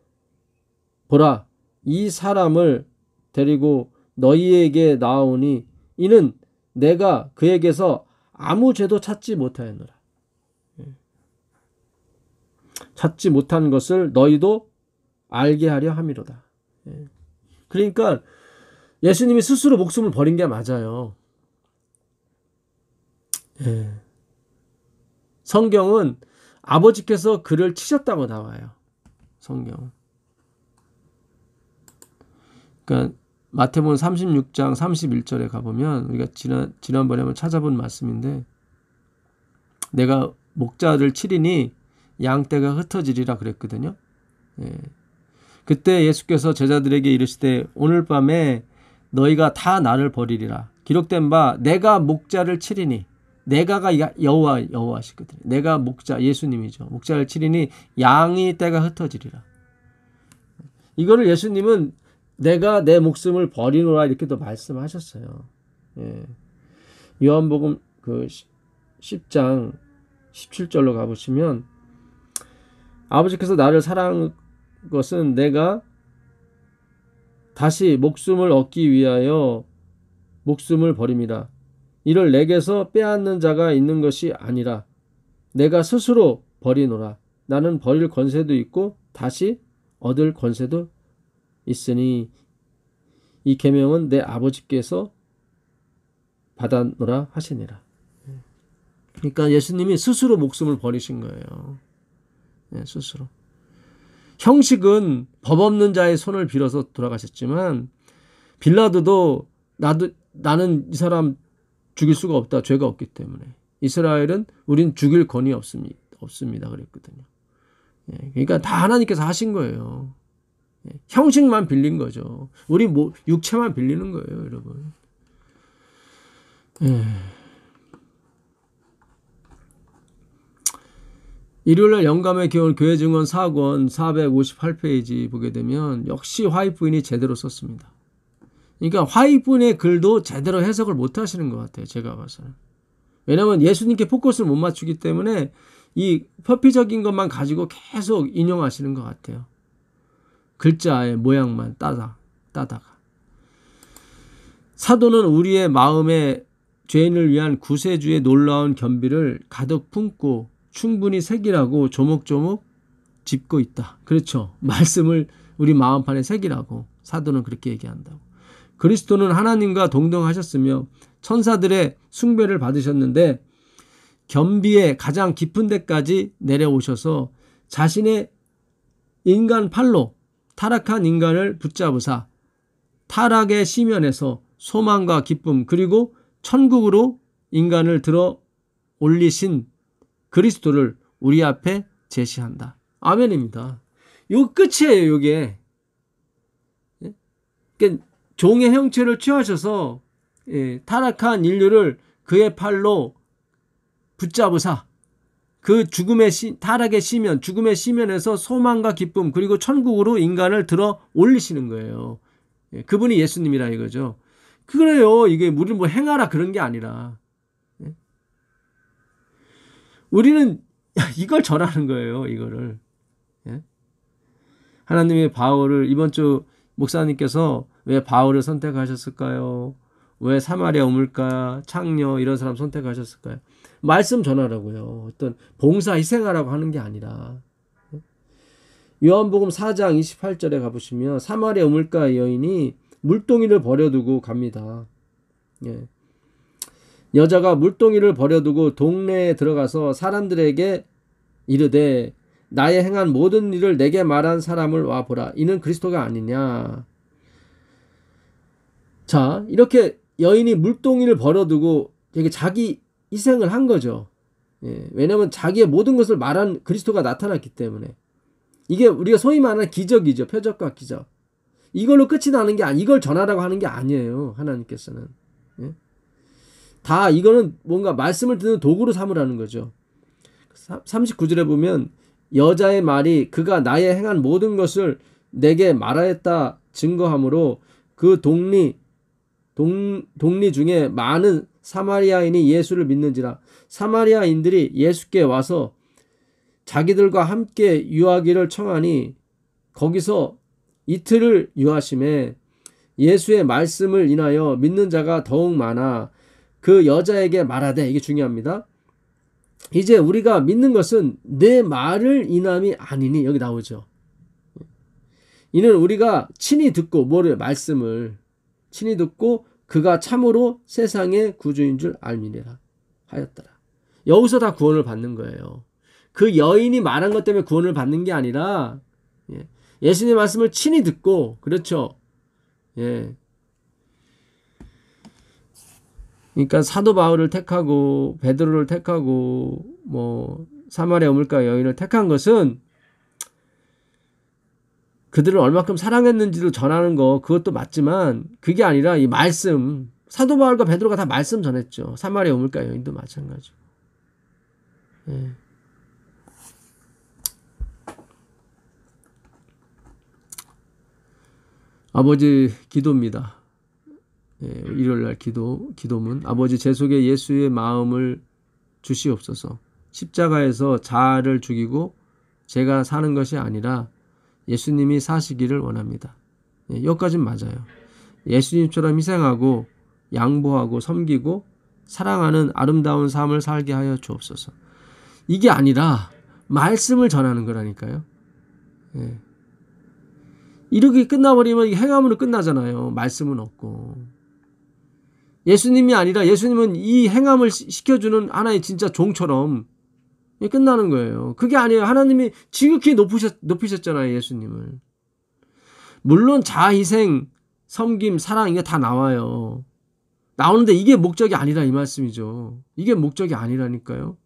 보라 이 사람을 데리고 너희에게 나오니 이는 내가 그에게서 아무 죄도 찾지 못하였노라. 찾지 못한 것을 너희도 알게 하려 함이로다. 그러니까 예수님이 스스로 목숨을 버린 게 맞아요. 성경은 아버지께서 그를 치셨다고 나와요. 성경은. 그러니까 마태복음 36장 31절에 가보면 우리가 지난번에 한번 찾아본 말씀인데 내가 목자를 치리니 양떼가 흩어지리라 그랬거든요. 그때 예수께서 제자들에게 이르시되 오늘 밤에 너희가 다 나를 버리리라. 기록된 바 내가 목자를 치리니 내가가 여호와시거든요. 내가 목자 예수님이죠. 목자를 치리니 양이 떼가 흩어지리라. 이거를 예수님은 내가 내 목숨을 버리노라 이렇게도 말씀하셨어요. 요한복음 10장 17절로 가보시면 아버지께서 나를 사랑한 것은 내가 다시 목숨을 얻기 위하여 목숨을 버림이라. 이를 내게서 빼앗는 자가 있는 것이 아니라 내가 스스로 버리노라. 나는 버릴 권세도 있고 다시 얻을 권세도 있으니 이 계명은 내 아버지께서 받았노라 하시니라. 그러니까 예수님이 스스로 목숨을 버리신 거예요. 스스로. 형식은 법 없는 자의 손을 빌어서 돌아가셨지만 빌라도도 나는 이 사람 죽일 수가 없다. 죄가 없기 때문에. 이스라엘은 우린 죽일 권이 없습니다. 그랬거든요. 그러니까 다 하나님께서 하신 거예요. 형식만 빌린 거죠. 우리 육체만 빌리는 거예요, 여러분. 일요일날 영감의 기원 교회 증언 4권 458페이지 보게 되면 역시 화이트 부인이 제대로 썼습니다. 그러니까 화이트 부인의 글도 제대로 해석을 못 하시는 것 같아요. 제가 봐서는. 왜냐하면 예수님께 포커스를 못 맞추기 때문에 이 표피적인 것만 가지고 계속 인용하시는 것 같아요. 글자의 모양만 따다가. 사도는 우리의 마음에 죄인을 위한 구세주의 놀라운 겸비를 가득 품고 충분히 새기라고 조목조목 짚고 있다. 그렇죠. 말씀을 우리 마음판에 새기라고 사도는 그렇게 얘기한다고. 그리스도는 하나님과 동등하셨으며 천사들의 숭배를 받으셨는데 겸비의 가장 깊은 데까지 내려오셔서 자신의 인간 팔로 타락한 인간을 붙잡으사 타락의 시면에서 소망과 기쁨 그리고 천국으로 인간을 들어 올리신 그리스도를 우리 앞에 제시한다. 아멘입니다. 요 끝이에요. 이게. 그러니까 종의 형체를 취하셔서 타락한 인류를 그의 팔로 붙잡으사 그 타락의 시면, 죽음의 시면에서 소망과 기쁨 그리고 천국으로 인간을 들어 올리시는 거예요. 그분이 예수님이라 이거죠. 그래요. 이게 우리 뭐 행하라 그런 게 아니라 우리는 이걸 전하는 거예요. 이거를. 하나님의 바울을 이번 주 목사님께서 왜 바울을 선택하셨을까요? 왜 사마리아 우물가, 창녀 이런 사람 선택하셨을까요? 말씀 전하라고요. 어떤 봉사 희생하라고 하는 게 아니라. 요한복음 4장 28절에 가보시면 사마리아 우물가 여인이 물동이를 버려두고 갑니다. 예. 여자가 물동이를 버려두고 동네에 들어가서 사람들에게 이르되 나의 행한 모든 일을 내게 말한 사람을 와보라. 이는 그리스도가 아니냐. 자, 이렇게 여인이 물동이를 버려두고 되게 자기 희생을 한 거죠. 예, 왜냐하면 자기의 모든 것을 말한 그리스도가 나타났기 때문에. 이게 우리가 소위 말하는 기적이죠. 표적과 기적. 이걸로 끝이 나는 게 이걸 전하라고 하는 게 아니에요. 하나님께서는. 예? 다 이거는 뭔가 말씀을 듣는 도구로 삼으라는 거죠. 39절에 보면 여자의 말이 그가 나의 행한 모든 것을 내게 말하였다 증거하므로 그 동리 중에 많은 사마리아인이 예수를 믿는지라. 사마리아인들이 예수께 와서 자기들과 함께 유하기를 청하니 거기서 이틀을 유하심에 예수의 말씀을 인하여 믿는 자가 더욱 많아 그 여자에게 말하되, 이게 중요합니다. 이제 우리가 믿는 것은 내 말을 인함이 아니니, 여기 나오죠. 이는 우리가 친히 듣고 말씀을 친히 듣고 그가 참으로 세상의 구주인 줄 알미니라 하였더라. 여기서 다 구원을 받는 거예요. 그 여인이 말한 것 때문에 구원을 받는 게 아니라 예수님의 말씀을 친히 듣고, 그렇죠. 예. 그러니까 사도 바울을 택하고 베드로를 택하고 사마리아 우물가 여인을 택한 것은 그들을 얼마큼 사랑했는지를 전하는 거, 그것도 맞지만 그게 아니라 이 말씀, 사도 바울과 베드로가 다 말씀 전했죠. 사마리아 우물가 여인도 마찬가지고. 예. 아버지 기도입니다. 예, 일요일날 기도문. 아버지 제 속에 예수의 마음을 주시옵소서. 십자가에서 자아를 죽이고 제가 사는 것이 아니라 예수님이 사시기를 원합니다. 예, 여기까지는 맞아요. 예수님처럼 희생하고 양보하고 섬기고 사랑하는 아름다운 삶을 살게 하여 주옵소서. 이게 아니라 말씀을 전하는 거라니까요. 예. 이렇게 끝나버리면 행함으로 끝나잖아요. 말씀은 없고. 예수님이 아니라 예수님은 이 행함을 시켜주는 하나의 진짜 종처럼 끝나는 거예요. 그게 아니에요. 하나님이 지극히 높이셨잖아요. 예수님을. 물론 자희생, 섬김, 사랑 이게 다 나와요. 나오는데 이게 목적이 아니라 이 말씀이죠. 이게 목적이 아니라니까요.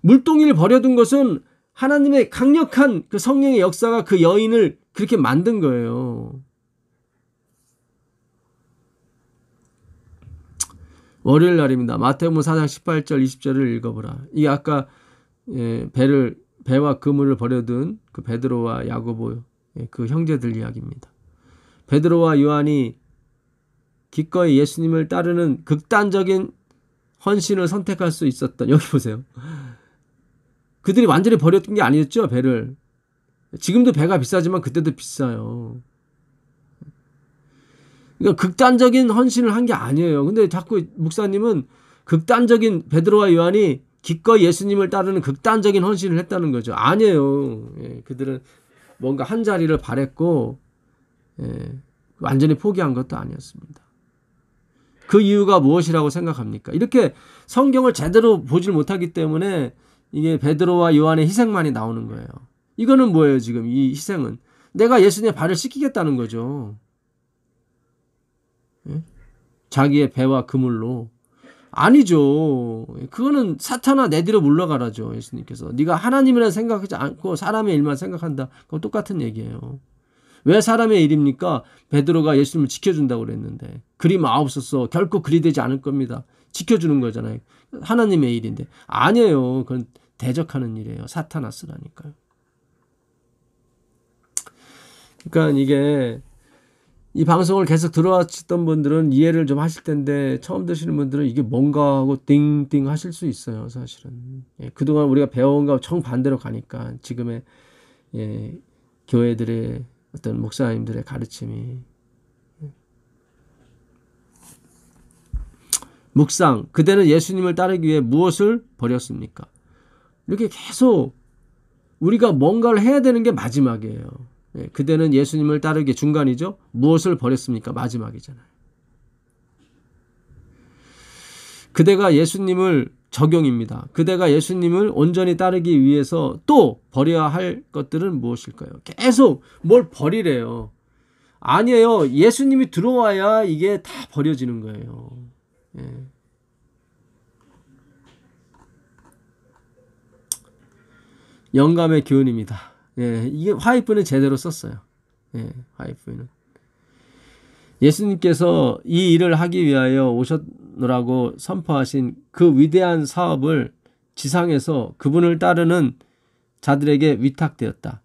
물동이를 버려둔 것은 하나님의 강력한 그 성령의 역사가 그 여인을 그렇게 만든 거예요. 월요일 날입니다. 마태복음 4장 18절 20절을 읽어보라. 이게 아까 배와 그물을 버려둔 그 베드로와 야고보 그 형제들 이야기입니다. 베드로와 요한이 기꺼이 예수님을 따르는 극단적인 헌신을 선택할 수 있었던, 여기 보세요. 그들이 완전히 버렸던 게 아니었죠, 배를. 지금도 배가 비싸지만 그때도 비싸요. 그러니까 극단적인 헌신을 한 게 아니에요. 근데 자꾸 목사님은 극단적인 베드로와 요한이 기꺼이 예수님을 따르는 극단적인 헌신을 했다는 거죠. 아니에요. 예, 그들은 뭔가 한 자리를 바랬고 완전히 포기한 것도 아니었습니다. 그 이유가 무엇이라고 생각합니까? 이렇게 성경을 제대로 보질 못하기 때문에 이게 베드로와 요한의 희생만이 나오는 거예요. 이거는 뭐예요, 지금 이 희생은? 내가 예수님의 발을 씻기겠다는 거죠. 예? 자기의 배와 그물로. 아니죠. 그거는 사탄아 내 뒤로 물러가라죠. 예수님께서. 네가 하나님이라 생각하지 않고 사람의 일만 생각한다. 그건 똑같은 얘기예요. 왜 사람의 일입니까? 베드로가 예수님을 지켜준다고 그랬는데. 그리 마옵소서. 결코 그리 되지 않을 겁니다. 지켜주는 거잖아요. 하나님의 일인데. 아니에요. 그건 대적하는 일이에요. 사타나스라니까요. 그러니까 이게 이 방송을 계속 들어왔던 분들은 이해를 좀 하실 텐데 처음 드시는 분들은 이게 뭔가 하고 띵띵 하실 수 있어요. 사실은. 그동안 우리가 배워온 거 정반대로 가니까 지금의 교회들의 어떤 목사님들의 가르침이. 묵상, 그대는 예수님을 따르기 위해 무엇을 버렸습니까? 이렇게 계속 우리가 뭔가를 해야 되는 게 마지막이에요. 그대는 예수님을 따르기 중간이죠. 무엇을 버렸습니까? 마지막이잖아요. 그대가 예수님을 적용입니다. 그대가 예수님을 온전히 따르기 위해서 또 버려야 할 것들은 무엇일까요? 계속 뭘 버리래요. 아니에요. 예수님이 들어와야 이게 다 버려지는 거예요. 예. 영감의 교훈입니다. 예, 이게 화이프는 제대로 썼어요. 예, 화이프는. 예수님께서 이 일을 하기 위하여 오셨노라고 선포하신 그 위대한 사업을 지상에서 그분을 따르는 자들에게 위탁되었다.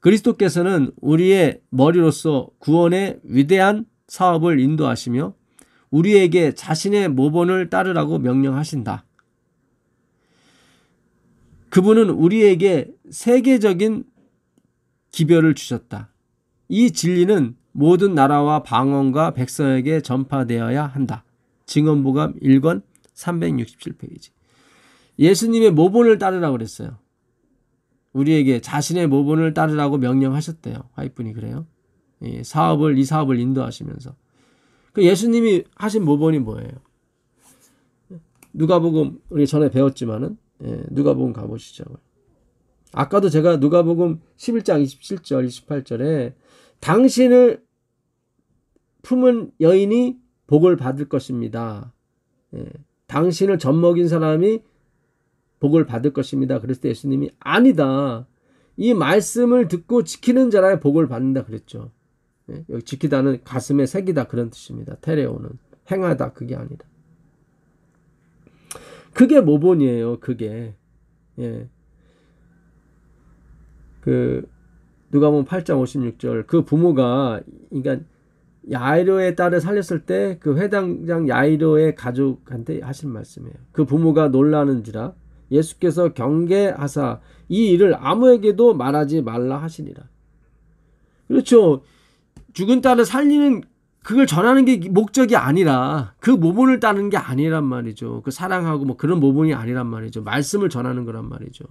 그리스도께서는 우리의 머리로서 구원의 위대한 사업을 인도하시며 우리에게 자신의 모본을 따르라고 명령하신다. 그분은 우리에게 세계적인 기별을 주셨다. 이 진리는 모든 나라와 방언과 백성에게 전파되어야 한다. 증언보감 1권 367페이지. 예수님의 모본을 따르라고 그랬어요. 우리에게 자신의 모본을 따르라고 명령하셨대요. 화이프니 그래요. 이 사업을 인도하시면서. 그 예수님이 하신 모본이 뭐예요? 누가복음 우리 전에 배웠지만은 누가복음 가보시죠. 아까도 제가 누가복음 11장 27절 28절에 당신을 품은 여인이 복을 받을 것입니다. 당신을 젖먹인 사람이 복을 받을 것입니다. 그랬을 때 예수님이 아니다. 이 말씀을 듣고 지키는 자라야 복을 받는다 그랬죠. 여기 지키다는 가슴에 새기다 그런 뜻입니다. 테레오는 행하다 그게 아니라. 그게 모본이에요. 그게. 누가복음 8장 56절 그 부모가 그러니까 야이로의 딸을 살렸을 때 그 회당장 야이로의 가족한테 하신 말씀이에요. 그 부모가 놀라는지라 예수께서 경계하사 이 일을 아무에게도 말하지 말라 하시니라. 그렇죠. 죽은 딸을 살리는 그걸 전하는 게 목적이 아니라 그 모본을 따는 게 아니란 말이죠. 그 사랑하고 뭐 그런 모본이 아니란 말이죠. 말씀을 전하는 거란 말이죠.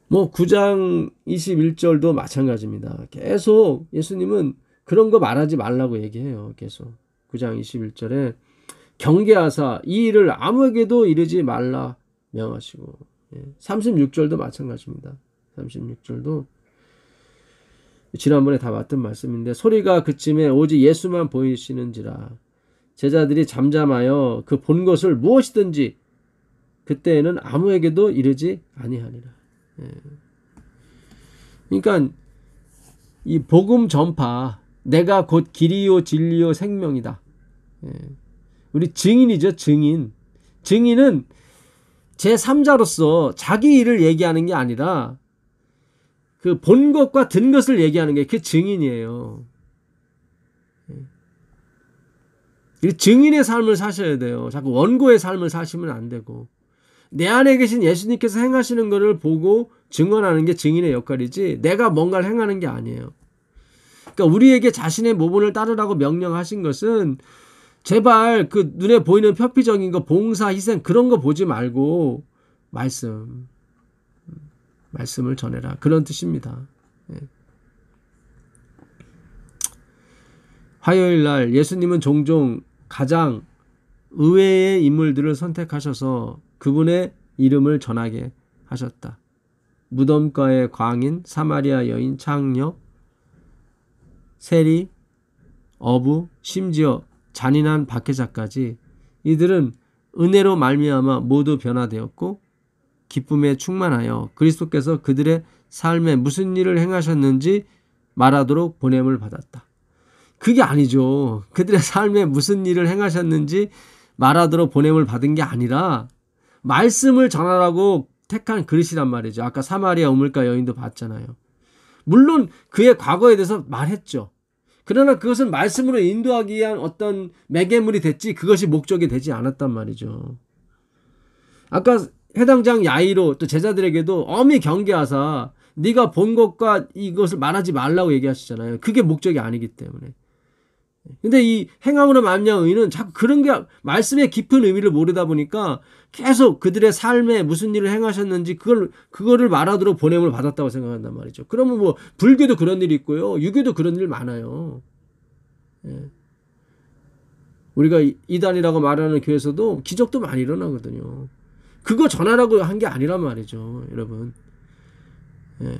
뭐 9장 21절도 마찬가지입니다. 계속 예수님은 그런 거 말하지 말라고 얘기해요. 계속 9장 21절에 경계하사 이 일을 아무에게도 이르지 말라 명하시고 36절도 마찬가지입니다. 36절도 지난번에 다 봤던 말씀인데 소리가 그침에 오직 예수만 보이시는지라 제자들이 잠잠하여 그 본 것을 무엇이든지 그때에는 아무에게도 이르지 아니하니라. 그러니까 이 복음 전파 내가 곧 길이요 진리요 생명이다. 우리 증인이죠. 증인은 제3자로서 자기 일을 얘기하는 게 아니라 그 본 것과 든 것을 얘기하는 게 그 증인이에요. 증인의 삶을 사셔야 돼요. 자꾸 원고의 삶을 사시면 안 되고 내 안에 계신 예수님께서 행하시는 것을 보고 증언하는 게 증인의 역할이지 내가 뭔가를 행하는 게 아니에요. 그러니까 우리에게 자신의 모본을 따르라고 명령하신 것은 제발 그 눈에 보이는 표피적인 거 봉사 희생 그런 거 보지 말고 말씀을 전해라 그런 뜻입니다. 화요일 날 예수님은 종종 가장 의외의 인물들을 선택하셔서 그분의 이름을 전하게 하셨다. 무덤가의 광인, 사마리아 여인, 창녀, 세리, 어부, 심지어 잔인한 박해자까지 이들은 은혜로 말미암아 모두 변화되었고 기쁨에 충만하여 그리스도께서 그들의 삶에 무슨 일을 행하셨는지 말하도록 보냄을 받았다. 그게 아니죠. 그들의 삶에 무슨 일을 행하셨는지 말하도록 보냄을 받은 게 아니라 말씀을 전하라고 택한 그릇이란 말이죠. 아까 사마리아 우물가 여인도 봤잖아요. 물론 그의 과거에 대해서 말했죠. 그러나 그것은 말씀으로 인도하기 위한 어떤 매개물이 됐지 그것이 목적이 되지 않았단 말이죠. 아까 해당장 야이로 또 제자들에게도 엄히 경계하사 네가 본 것과 이것을 말하지 말라고 얘기하시잖아요. 그게 목적이 아니기 때문에. 근데 이 행함으로 말미암은 의는 자꾸 그런 게 말씀의 깊은 의미를 모르다 보니까 계속 그들의 삶에 무슨 일을 행하셨는지 그거를 말하도록 보냄을 받았다고 생각한단 말이죠. 그러면 뭐 불교도 그런 일이 있고요. 유교도 그런 일 많아요. 예. 우리가 이단이라고 말하는 교회에서도 기적도 많이 일어나거든요. 그거 전하라고 한 게 아니란 말이죠, 여러분. 예.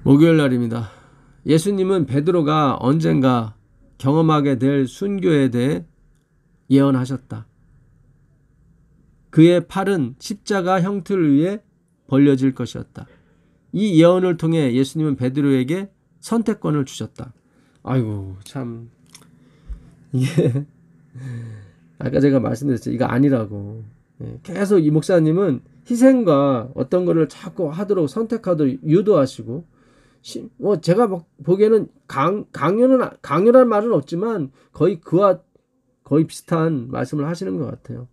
목요일 날입니다. 예수님은 베드로가 언젠가 경험하게 될 순교에 대해 예언하셨다. 그의 팔은 십자가 형틀 위에 벌려질 것이었다. 이 예언을 통해 예수님은 베드로에게 선택권을 주셨다. 아이고 참 이게 아까 제가 말씀드렸죠. 이거 아니라고. 계속 이 목사님은 희생과 어떤 거를 자꾸 하도록 선택하도록 유도하시고 제가 보기에는 강요란 말은 없지만 거의 그와 거의 비슷한 말씀을 하시는 것 같아요.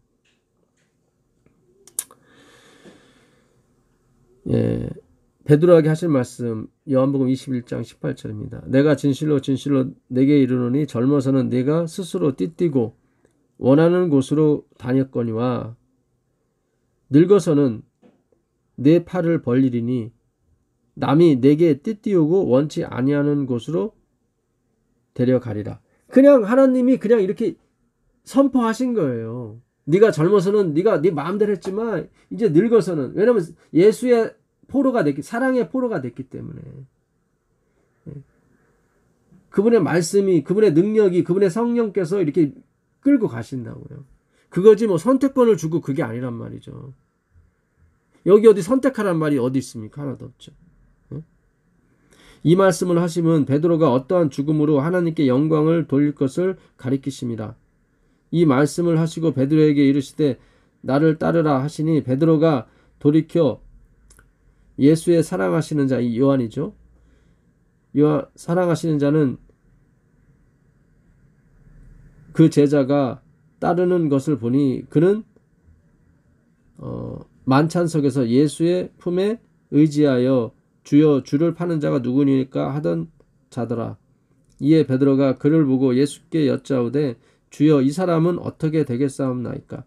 예, 베드로에게 하실 말씀 요한복음 21장 18절입니다. 내가 진실로 내게 이르노니 젊어서는 네가 스스로 띠띠고 원하는 곳으로 다녔거니와 늙어서는 내 팔을 벌리리니 남이 내게 띠띠우고 원치 아니하는 곳으로 데려가리라. 그냥 하나님이 그냥 이렇게 선포하신 거예요. 네가 젊어서는 네가 네 마음대로 했지만 이제 늙어서는, 왜냐면 예수의 포로가 됐기, 사랑의 포로가 됐기 때문에 그분의 말씀이, 그분의 능력이, 그분의 성령께서 이렇게 끌고 가신다고요. 그거지 뭐 선택권을 주고 그게 아니란 말이죠. 여기 어디 선택하란 말이 어디 있습니까? 하나도 없죠. 이 말씀을 하시면 베드로가 어떠한 죽음으로 하나님께 영광을 돌릴 것을 가리키십니다. 이 말씀을 하시고 베드로에게 이르시되 나를 따르라 하시니 베드로가 돌이켜 예수의 사랑하시는 자, 이 요한이죠. 사랑하시는 자는 그 제자가 따르는 것을 보니 그는 만찬석에서 예수의 품에 의지하여 주여 주를 파는 자가 누구니까 하던 자더라. 이에 베드로가 그를 보고 예수께 여짜오되 주여 이 사람은 어떻게 되겠사옵나이까.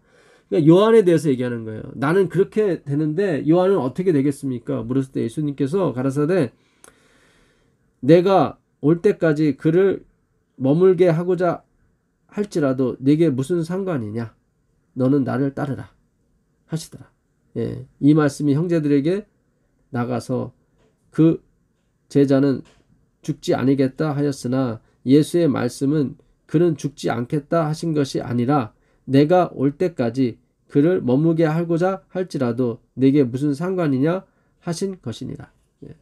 그러니까 요한에 대해서 얘기하는 거예요. 나는 그렇게 되는데 요한은 어떻게 되겠습니까? 물었을 때 예수님께서 가라사대 내가 올 때까지 그를 머물게 하고자 할지라도 네게 무슨 상관이냐? 너는 나를 따르라 하시더라. 예, 이 말씀이 형제들에게 나가서 그 제자는 죽지 아니겠다 하였으나 예수의 말씀은 그는 죽지 않겠다 하신 것이 아니라 내가 올 때까지 그를 머무게 하고자 할지라도 내게 무슨 상관이냐 하신 것이니라. 예.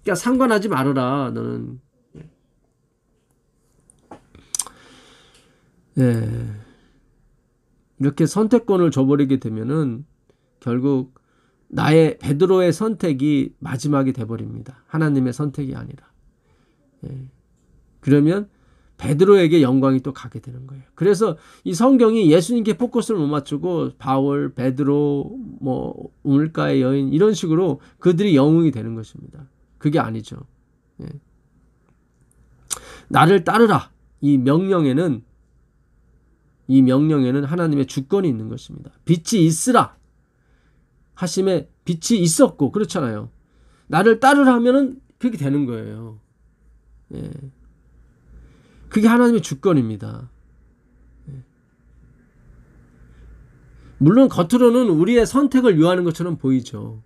그러니까 상관하지 말아라 너는. 예. 이렇게 선택권을 줘버리게 되면은 결국 나의 베드로의 선택이 마지막이 돼버립니다. 하나님의 선택이 아니라. 예. 그러면 베드로에게 영광이 또 가게 되는 거예요. 그래서 이 성경이 예수님께 포커스를 못 맞추고 바울, 베드로, 뭐 우물가의 여인 이런 식으로 그들이 영웅이 되는 것입니다. 그게 아니죠. 예. 나를 따르라. 이 명령에는 하나님의 주권이 있는 것입니다. 빛이 있으라 하심에 빛이 있었고 그렇잖아요. 나를 따르라 하면은 그렇게 되는 거예요. 예. 그게 하나님의 주권입니다. 예. 물론 겉으로는 우리의 선택을 요하는 것처럼 보이죠.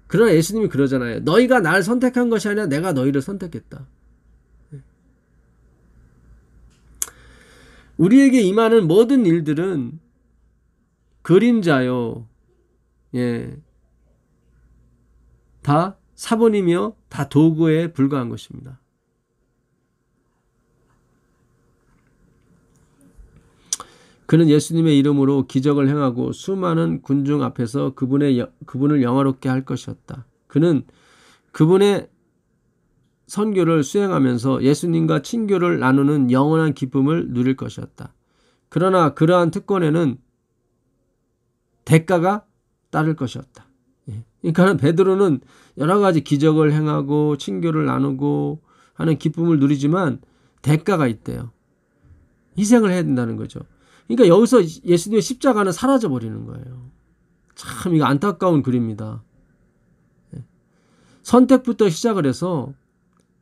그러나 예수님이 그러잖아요. 너희가 나를 선택한 것이 아니라 내가 너희를 선택했다. 예. 우리에게 임하는 모든 일들은 그림자요. 예. 다 사본이며 다 도구에 불과한 것입니다. 그는 예수님의 이름으로 기적을 행하고 수많은 군중 앞에서 그분을 영화롭게 할 것이었다. 그는 그분의 선교를 수행하면서 예수님과 친교를 나누는 영원한 기쁨을 누릴 것이었다. 그러나 그러한 특권에는 대가가 따를 것이었다. 그러니까 베드로는 여러 가지 기적을 행하고 친교를 나누고 하는 기쁨을 누리지만 대가가 있대요. 희생을 해야 된다는 거죠. 그러니까 여기서 예수님의 십자가는 사라져 버리는 거예요. 참 이거 안타까운 글입니다. 선택부터 시작을 해서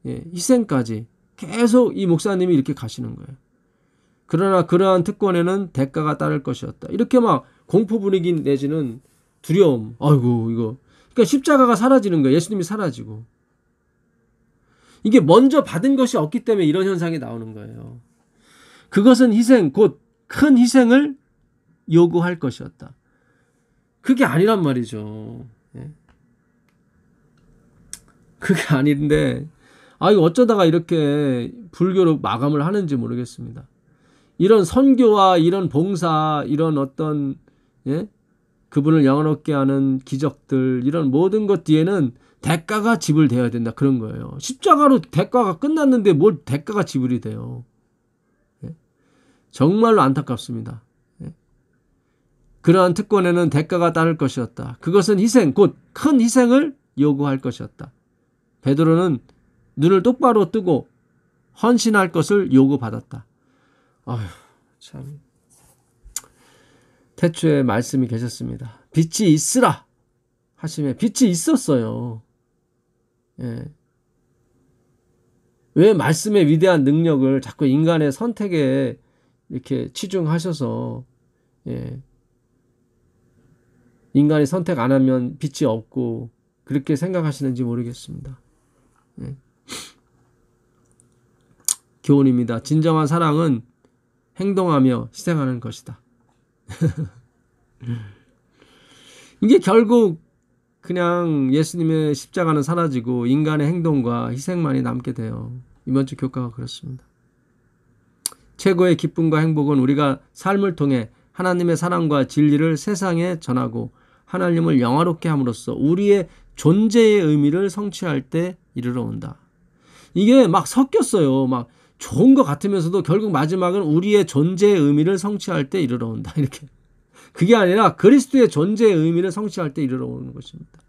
희생까지 계속 이 목사님이 이렇게 가시는 거예요. 그러나 그러한 특권에는 대가가 따를 것이었다. 이렇게 막 공포 분위기 내지는 두려움. 아이고 이거. 그러니까 십자가가 사라지는 거예요. 예수님이 사라지고. 이게 먼저 받은 것이 없기 때문에 이런 현상이 나오는 거예요. 그것은 희생, 곧 큰 희생을 요구할 것이었다. 그게 아니란 말이죠. 그게 아닌데, 이거 어쩌다가 이렇게 불교로 마감을 하는지 모르겠습니다. 이런 선교와 이런 봉사, 이런 어떤, 그분을 영원롭게 하는 기적들, 이런 모든 것 뒤에는 대가가 지불되어야 된다. 그런 거예요. 십자가로 대가가 끝났는데 뭘 대가가 지불이 돼요. 정말로 안타깝습니다. 그러한 특권에는 대가가 따를 것이었다. 그것은 희생, 곧 큰 희생을 요구할 것이었다. 베드로는 눈을 똑바로 뜨고 헌신할 것을 요구받았다. 아휴, 참. 태초에 말씀이 계셨습니다. 빛이 있으라 하시면 빛이 있었어요. 왜 말씀의 위대한 능력을 자꾸 인간의 선택에 이렇게 치중하셔서 인간이 선택 안 하면 빛이 없고 그렇게 생각하시는지 모르겠습니다. 교훈입니다. 진정한 사랑은 행동하며 희생하는 것이다. 이게 결국 그냥 예수님의 십자가는 사라지고 인간의 행동과 희생만이 남게 돼요. 이번 주 교과가 그렇습니다. 최고의 기쁨과 행복은 우리가 삶을 통해 하나님의 사랑과 진리를 세상에 전하고 하나님을 영화롭게 함으로써 우리의 존재의 의미를 성취할 때 이르러 온다. 이게 막 섞였어요. 막 좋은 것 같으면서도 결국 마지막은 우리의 존재의 의미를 성취할 때 이르러 온다. 이렇게. 그게 아니라 그리스도의 존재의 의미를 성취할 때 이르러 오는 것입니다.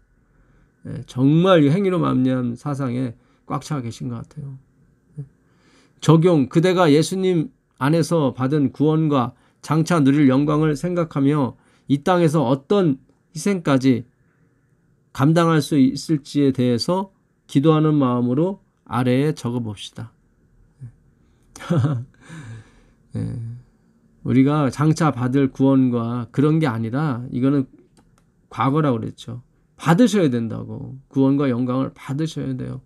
정말 이 행위로 말미암은 사상에 꽉 차 계신 것 같아요. 적용, 그대가 예수님 안에서 받은 구원과 장차 누릴 영광을 생각하며 이 땅에서 어떤 희생까지 감당할 수 있을지에 대해서 기도하는 마음으로 아래에 적어봅시다. 우리가 장차 받을 구원과 그런 게 아니라 이거는 과거라고 그랬죠. 받으셔야 된다고. 구원과 영광을 받으셔야 돼요.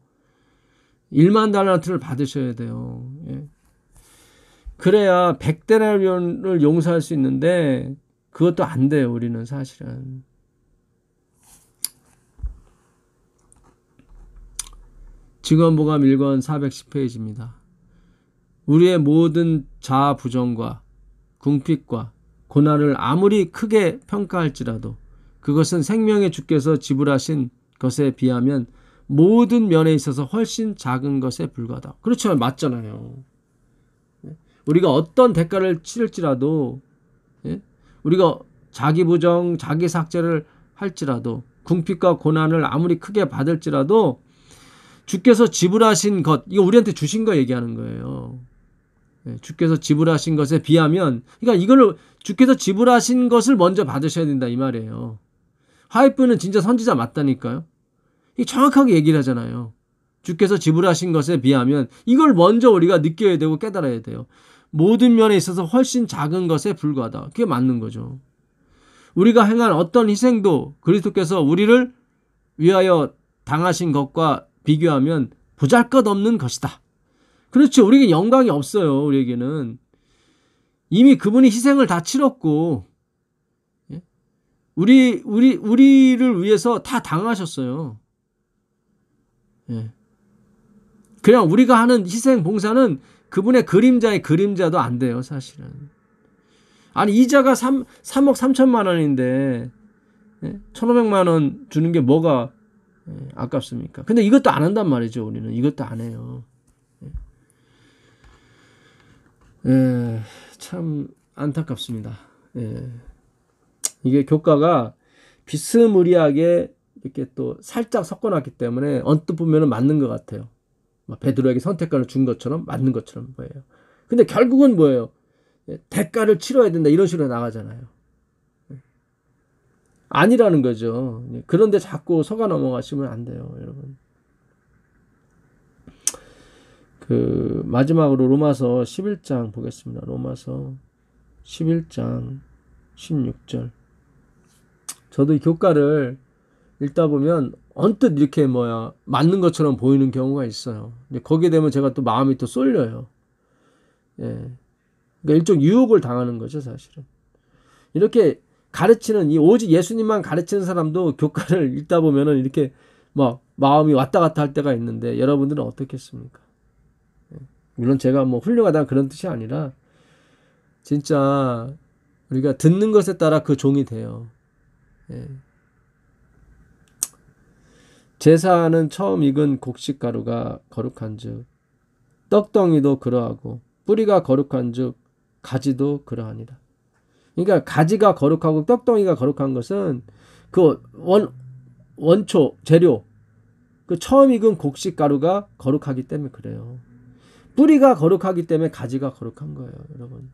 1만 달란트를 받으셔야 돼요. 그래야 100데나리온을 용서할 수 있는데 그것도 안 돼요. 우리는 사실은. 직원보감 1권 410페이지입니다. 우리의 모든 자아 부정과 궁핍과 고난을 아무리 크게 평가할지라도 그것은 생명의 주께서 지불하신 것에 비하면 모든 면에 있어서 훨씬 작은 것에 불과하다. 그렇죠. 맞잖아요. 우리가 어떤 대가를 치를지라도 우리가 자기 부정, 자기 삭제를 할지라도 궁핍과 고난을 아무리 크게 받을지라도 주께서 지불하신 것, 이거 우리한테 주신 거 얘기하는 거예요. 주께서 지불하신 것에 비하면, 그러니까 이걸 주께서 지불하신 것을 먼저 받으셔야 된다 이 말이에요. 화이프는 진짜 선지자 맞다니까요. 이 정확하게 얘기를 하잖아요. 주께서 지불하신 것에 비하면 이걸 먼저 우리가 느껴야 되고 깨달아야 돼요. 모든 면에 있어서 훨씬 작은 것에 불과하다. 그게 맞는 거죠. 우리가 행한 어떤 희생도 그리스도께서 우리를 위하여 당하신 것과 비교하면 보잘것없는 것이다. 그렇죠. 우리에게 영광이 없어요. 우리에게는. 이미 그분이 희생을 다 치렀고 우리를 위해서 다 당하셨어요. 그냥 우리가 하는 희생 봉사는 그분의 그림자의 그림자도 안 돼요. 사실은. 아니 이자가 3억 3천만 원인데 1,500만 원 주는 게 뭐가 아깝습니까? 근데 이것도 안 한단 말이죠. 우리는 이것도 안 해요. 참 안타깝습니다. 이게 교과가 비스무리하게 이렇게 또 살짝 섞어놨기 때문에 언뜻 보면은 맞는 것 같아요. 베드로에게 선택권을 준 것처럼 맞는 것처럼 보여요. 근데 결국은 뭐예요? 대가를 치러야 된다 이런 식으로 나가잖아요. 아니라는 거죠. 그런데 자꾸 속아 넘어가시면 안 돼요, 여러분. 마지막으로 로마서 11장 보겠습니다. 로마서 11장 16절. 저도 이 교과를 읽다 보면 언뜻 이렇게 맞는 것처럼 보이는 경우가 있어요. 근데 거기에 되면 제가 또 마음이 또 쏠려요. 예. 그러니까 일종 유혹을 당하는 거죠, 사실은. 이렇게 가르치는, 오직 예수님만 가르치는 사람도 교과를 읽다 보면은 이렇게 마음이 왔다 갔다 할 때가 있는데, 여러분들은 어떻겠습니까? 물론 제가 훌륭하다 그런 뜻이 아니라, 진짜 우리가 듣는 것에 따라 그 종이 돼요. 예. 제사는 처음 익은 곡식가루가 거룩한즉 떡덩이도 그러하고 뿌리가 거룩한즉 가지도 그러하니라. 그러니까 가지가 거룩하고 떡덩이가 거룩한 것은 그 원초 재료, 그 처음 익은 곡식가루가 거룩하기 때문에 그래요. 뿌리가 거룩하기 때문에 가지가 거룩한 거예요, 여러분.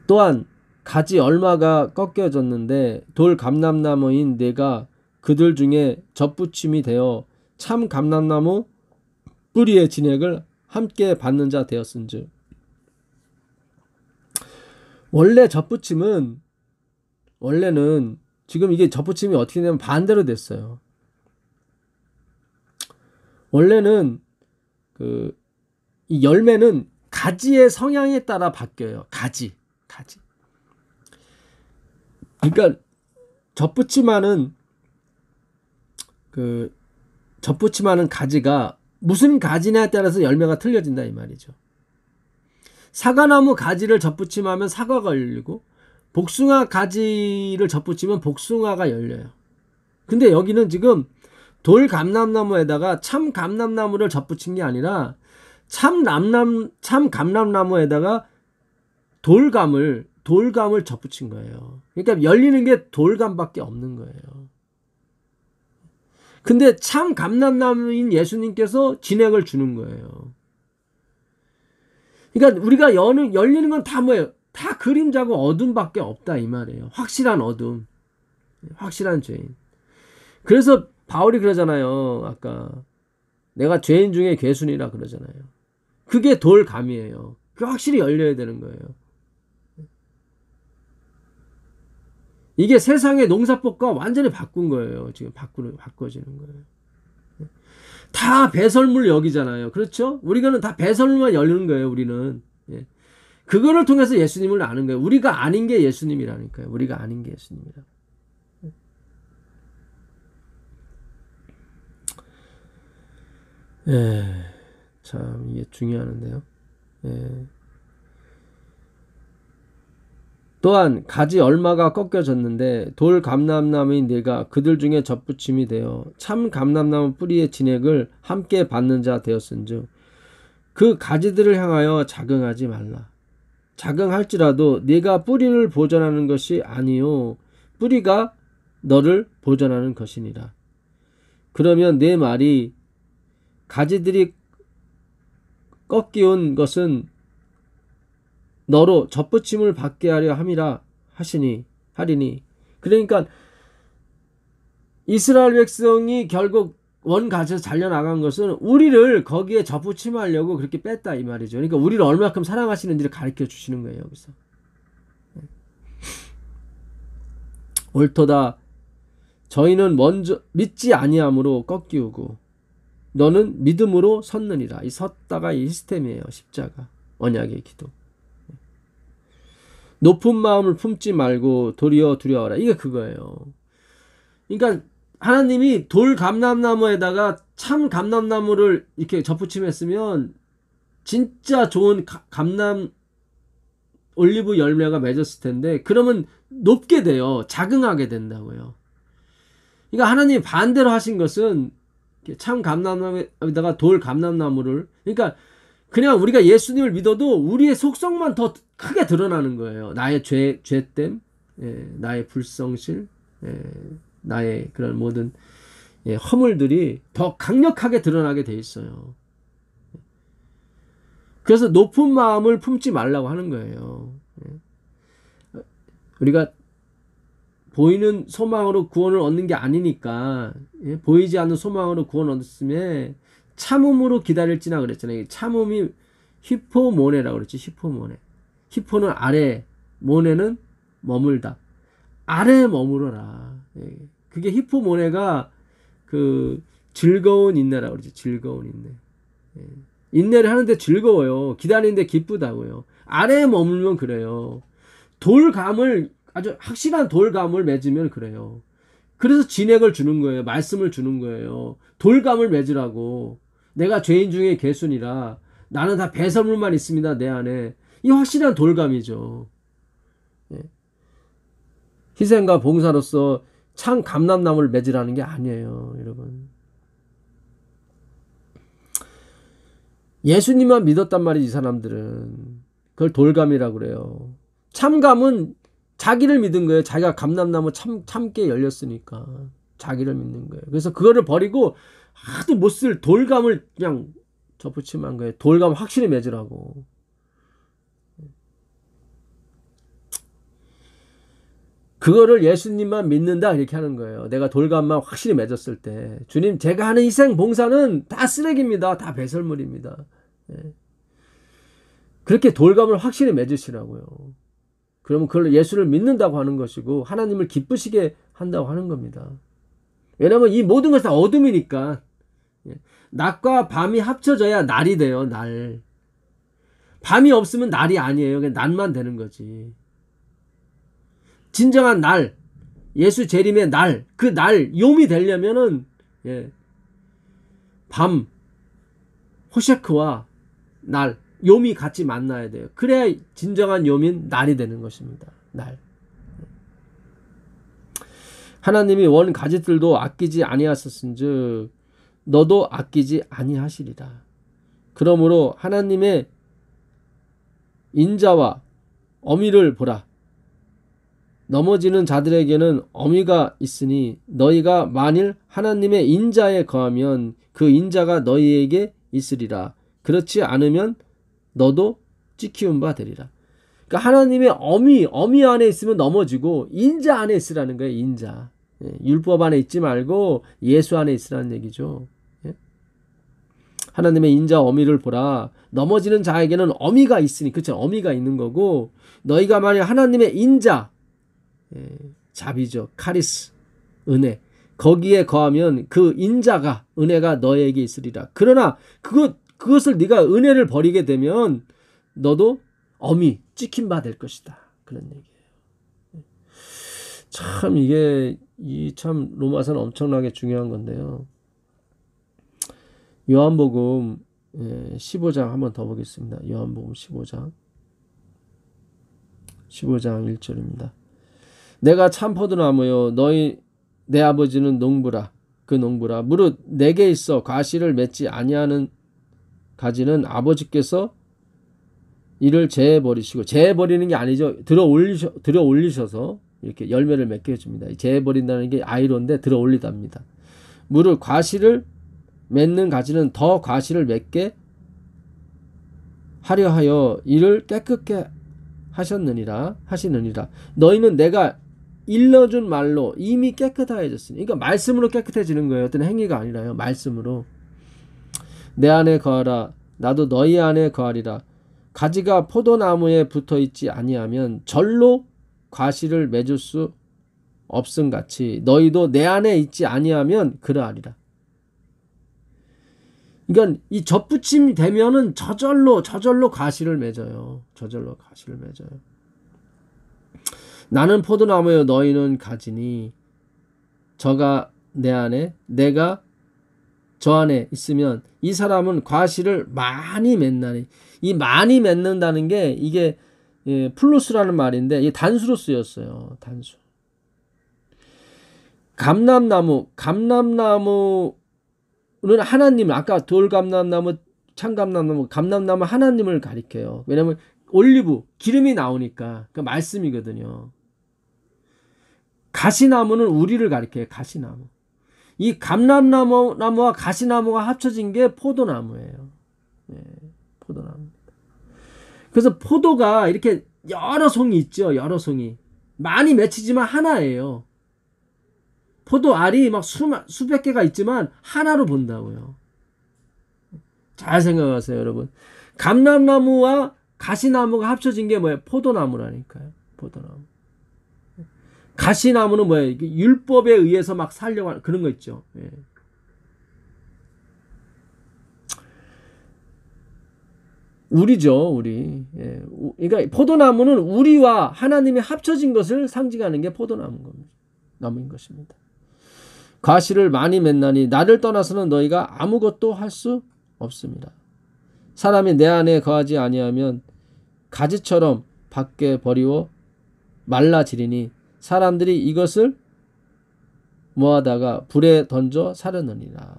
또한 가지 얼마가 꺾여졌는데 돌 감람나무인 내가 그들 중에 젖붙임이 되어 참 감람나무 뿌리의 진액을 함께 받는 자 되었은즉. 원래 젖붙임은, 원래는 지금 이게 젖붙임이 어떻게 되면 반대로 됐어요. 원래는 이 열매는 가지의 성향에 따라 바뀌어요. 가지. 그러니까 젖붙임하는 가지가 무슨 가지냐에 따라서 열매가 틀려진다 이 말이죠. 사과나무 가지를 젖붙임하면 사과가 열리고 복숭아 가지를 젖붙이면 복숭아가 열려요. 근데 여기는 지금 돌 감람나무에다가 참 감람나무를 젖붙인 게 아니라 참 감람나무에다가 돌감을 젖붙인 거예요. 그러니까 열리는 게 돌감밖에 없는 거예요. 근데 참 감람나무인 예수님께서 진액을 주는 거예요. 그러니까 우리가 열리는 건 다 뭐예요? 다 그림자고 어둠밖에 없다 이 말이에요. 확실한 어둠, 확실한 죄인. 그래서 바울이 그러잖아요. 아까 내가 죄인 중에 괴순이라 그러잖아요. 그게 돌감이에요. 그게 확실히 열려야 되는 거예요. 이게 세상의 농사법과 완전히 바꾼 거예요. 지금 바꿔지는 거예요. 다 배설물 여기잖아요. 그렇죠? 우리가는 다 배설물만 열리는 거예요. 우리는. 그거를 통해서 예수님을 아는 거예요. 우리가 아닌 게 예수님이라니까요. 우리가 아닌 게 예수님이라. 참 이게 중요한데요. 또한 가지 얼마가 꺾여졌는데 돌 감람나무인 내가 그들 중에 젖붙임이 되어 참 감람나무 뿌리의 진액을 함께 받는 자 되었은즉 그 가지들을 향하여 자긍하지 말라. 자긍할지라도 네가 뿌리를 보전하는 것이 아니요 뿌리가 너를 보전하는 것이니라. 그러면 내 말이 가지들이 꺾이온 것은 너로 젖붙임을 받게 하려 함이라 하리니. 그러니까 이스라엘 백성이 결국 원가지에서 잘려나간 것은 우리를 거기에 젖붙임하려고 그렇게 뺐다 이 말이죠. 그러니까 우리를 얼마큼 사랑하시는지를 가르쳐 주시는 거예요. 여기서. 옳도다. 저희는 먼저 믿지 아니함으로 꺾이우고 너는 믿음으로 섰느니라. 이 섰다가 이 시스템이에요. 십자가. 언약의 기도. 높은 마음을 품지 말고 도리어 두려워라. 이게 그거예요. 그러니까 하나님이 돌 감람나무에다가 참 감람나무를 이렇게 젖붙임했으면 진짜 좋은 감람 올리브 열매가 맺었을 텐데 그러면 높게 돼요. 자긍하게 된다고요. 그러니까 하나님이 반대로 하신 것은 참 감람나무에다가 돌 감람나무를, 그러니까 그냥 우리가 예수님을 믿어도 우리의 속성만 더 크게 드러나는 거예요. 나의 죄됨, 나의 불성실, 나의 그런 모든 허물들이 더 강력하게 드러나게 돼 있어요. 그래서 높은 마음을 품지 말라고 하는 거예요. 우리가 보이는 소망으로 구원을 얻는 게 아니니까, 보이지 않는 소망으로 구원 얻었으면 참음으로 기다릴지나 그랬잖아요. 참음이 히포모네라고 그랬지. 히포모네. 히포는 아래, 모네는 머물다. 아래에 머무러라. 그게 히포모네가 그 즐거운 인내라고 그러지. 즐거운 인내. 인내를 하는데 즐거워요. 기다리는데 기쁘다고요. 아래에 머물면 그래요. 돌감을, 아주 확실한 돌감을 맺으면 그래요. 그래서 진액을 주는 거예요. 말씀을 주는 거예요. 돌감을 맺으라고. 내가 죄인 중에 개순이라 나는 다 배설물만 있습니다. 내 안에. 이 확실한 돌감이죠. 희생과 봉사로서 참 감람나무를 맺으라는 게 아니에요, 여러분. 예수님만 믿었단 말이지, 이 사람들은. 그걸 돌감이라고 그래요. 참감은 자기를 믿은 거예요. 자기가 감람나무 참게 열렸으니까 자기를 믿는 거예요. 그래서 그거를 버리고 하도 못 쓸 돌감을 그냥 접붙임한 거예요. 돌감 확실히 맺으라고. 그거를 예수님만 믿는다 이렇게 하는 거예요. 내가 돌감만 확실히 맺었을 때 주님 제가 하는 희생 봉사는 다 쓰레기입니다. 다 배설물입니다. 그렇게 돌감을 확실히 맺으시라고요. 그러면 그걸 예수를 믿는다고 하는 것이고 하나님을 기쁘시게 한다고 하는 겁니다. 왜냐하면 이 모든 것이 다 어둠이니까. 낮과 밤이 합쳐져야 날이 돼요. 날. 밤이 없으면 날이 아니에요. 그냥 낮만 되는 거지. 진정한 날, 예수 재림의 날, 그 날 요미 되려면은 밤, 호셰크와 날, 요미 같이 만나야 돼요. 그래야 진정한 요민 날이 되는 것입니다. 날. 하나님이 원 가지들도 아끼지 아니하셨은즉 너도 아끼지 아니하시리라. 그러므로 하나님의 인자와 어미를 보라. 넘어지는 자들에게는 어미가 있으니 너희가 만일 하나님의 인자에 거하면 그 인자가 너희에게 있으리라. 그렇지 않으면 너도 찍히운 바 되리라. 그러니까 하나님의 어미 안에 있으면 넘어지고 인자 안에 있으라는 거예요. 인자. 율법 안에 있지 말고 예수 안에 있으라는 얘기죠. 하나님의 인자 어미를 보라. 넘어지는 자에게는 어미가 있으니, 그렇죠? 어미가 있는 거고 너희가 만약 하나님의 인자, 자비죠. 카리스, 은혜. 거기에 거하면 그 인자가, 은혜가 너에게 있으리라. 그러나 그것을 네가 은혜를 버리게 되면 너도 어미, 찍힌 바 될 것이다. 그런 얘기예요. 참 이게 참 로마서는 엄청나게 중요한 건데요. 요한복음 15장 한번 더 보겠습니다. 요한복음 15장 1절입니다. 내가 참 포도나무요 너희 내 아버지는 농부라. 그 농부라. 무릇 내게 있어 과실을 맺지 아니하는 가지는 아버지께서 이를 제해버리시고, 제해버리는 게 아니죠. 들어 올리셔서 이렇게 열매를 맺게 해줍니다. 제해버린다는 게 아이론데 들어 올리답니다. 무릇 과실을 맺는 가지는 더 과실을 맺게 하려 하여 이를 깨끗게 하시느니라. 너희는 내가 일러준 말로 이미 깨끗하여졌으니. 그러니까 말씀으로 깨끗해지는 거예요. 어떤 행위가 아니라요. 말씀으로. 내 안에 거하라. 나도 너희 안에 거하리라. 가지가 포도나무에 붙어있지 아니하면 절로 과실을 맺을 수 없음같이 너희도 내 안에 있지 아니하면 그러하리라. 그러니까 이 접붙임이 되면은 저절로 과실을 맺어요. 나는 포도나무요 너희는 가지니 저가 내 안에 내가 저 안에 있으면 이 사람은 과실을 많이 맺나니. 이 많이 맺는다는 게 이게 플루스라는 말인데 이게 단수로 쓰였어요. 단수. 감람나무는 하나님, 아까 돌감람나무, 참감람나무, 감람나무 하나님을 가리켜요. 왜냐하면 올리브, 기름이 나오니까 그 말씀이거든요. 가시나무는 우리를 가리켜요. 가시나무. 이 감람나무와 가시나무가 합쳐진 게 포도나무예요. 예, 포도나무. 그래서 포도가 이렇게 여러 송이 있죠. 여러 송이. 많이 맺히지만 하나예요. 포도 알이 막 수백 개가 있지만 하나로 본다고요. 잘 생각하세요, 여러분. 감람나무와 가시나무가 합쳐진 게 뭐예요? 포도나무라니까요. 포도나무. 가시나무는 뭐예요? 율법에 의해서 막 살려고 하는 그런 거 있죠. 예. 우리죠, 우리. 예. 그러니까 포도나무는 우리와 하나님이 합쳐진 것을 상징하는 게 포도나무인 겁니다. 나무인 것입니다. 가시를 많이 맺나니 나를 떠나서는 너희가 아무것도 할 수 없습니다. 사람이 내 안에 거하지 아니하면 가지처럼 밖에 버리워 말라지리니 사람들이 이것을 모아다가 불에 던져 사르느니라.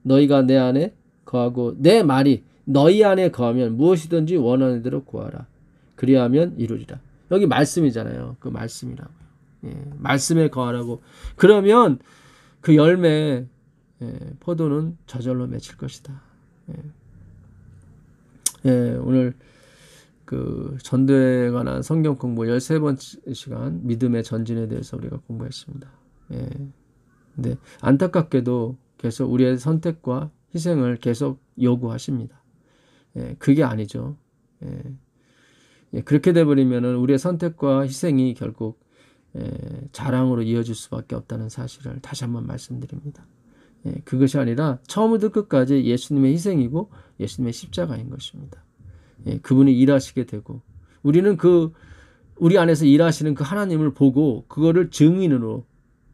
너희가 내 안에 거하고 내 말이 너희 안에 거하면 무엇이든지 원하는 대로 구하라. 그리하면 이루리라. 여기 말씀이잖아요. 그 말씀이라고요. 예, 말씀에 거하라고. 그러면 그 열매, 포도는 저절로 맺힐 것이다. 오늘 그 전도에 관한 성경 공부 13번째 시간 믿음의 전진에 대해서 우리가 공부했습니다. 근데 안타깝게도 계속 우리의 선택과 희생을 계속 요구하십니다. 그게 아니죠. 그렇게 돼버리면은 우리의 선택과 희생이 결국 자랑으로 이어질 수밖에 없다는 사실을 다시 한번 말씀드립니다. 그것이 아니라 처음부터 끝까지 예수님의 희생이고 예수님의 십자가인 것입니다. 그분이 일하시게 되고 우리는 우리 안에서 일하시는 그 하나님을 보고 그거를 증인으로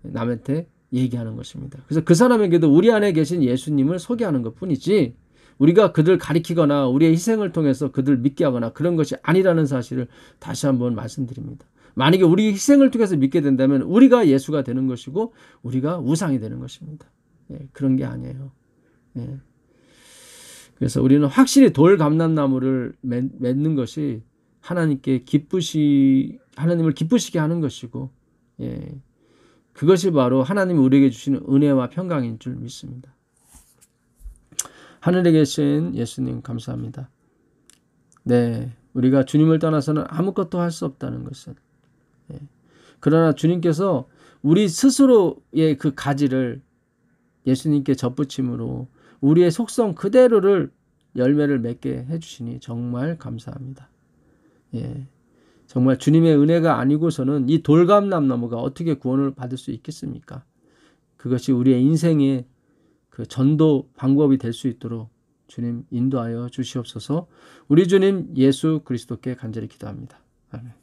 남한테 얘기하는 것입니다. 그래서 그 사람에게도 우리 안에 계신 예수님을 소개하는 것뿐이지 우리가 그들 가리키거나 우리의 희생을 통해서 그들 믿게 하거나 그런 것이 아니라는 사실을 다시 한번 말씀드립니다. 만약에 우리 희생을 통해서 믿게 된다면 우리가 예수가 되는 것이고 우리가 우상이 되는 것입니다. 그런 게 아니에요. 그래서 우리는 확실히 돌감람나무를 맺는 것이 하나님을 기쁘시게 하는 것이고, 그것이 바로 하나님이 우리에게 주시는 은혜와 평강인 줄 믿습니다. 하늘에 계신 예수님 감사합니다. 우리가 주님을 떠나서는 아무것도 할 수 없다는 것은. 그러나 주님께서 우리 스스로의 그 가지를 예수님께 접붙임으로 우리의 속성 그대로를 열매를 맺게 해주시니 정말 감사합니다. 정말 주님의 은혜가 아니고서는 이 돌감람나무가 어떻게 구원을 받을 수 있겠습니까? 그것이 우리의 인생의 그 전도 방법이 될 수 있도록 주님 인도하여 주시옵소서. 우리 주님 예수 그리스도께 간절히 기도합니다. 아멘.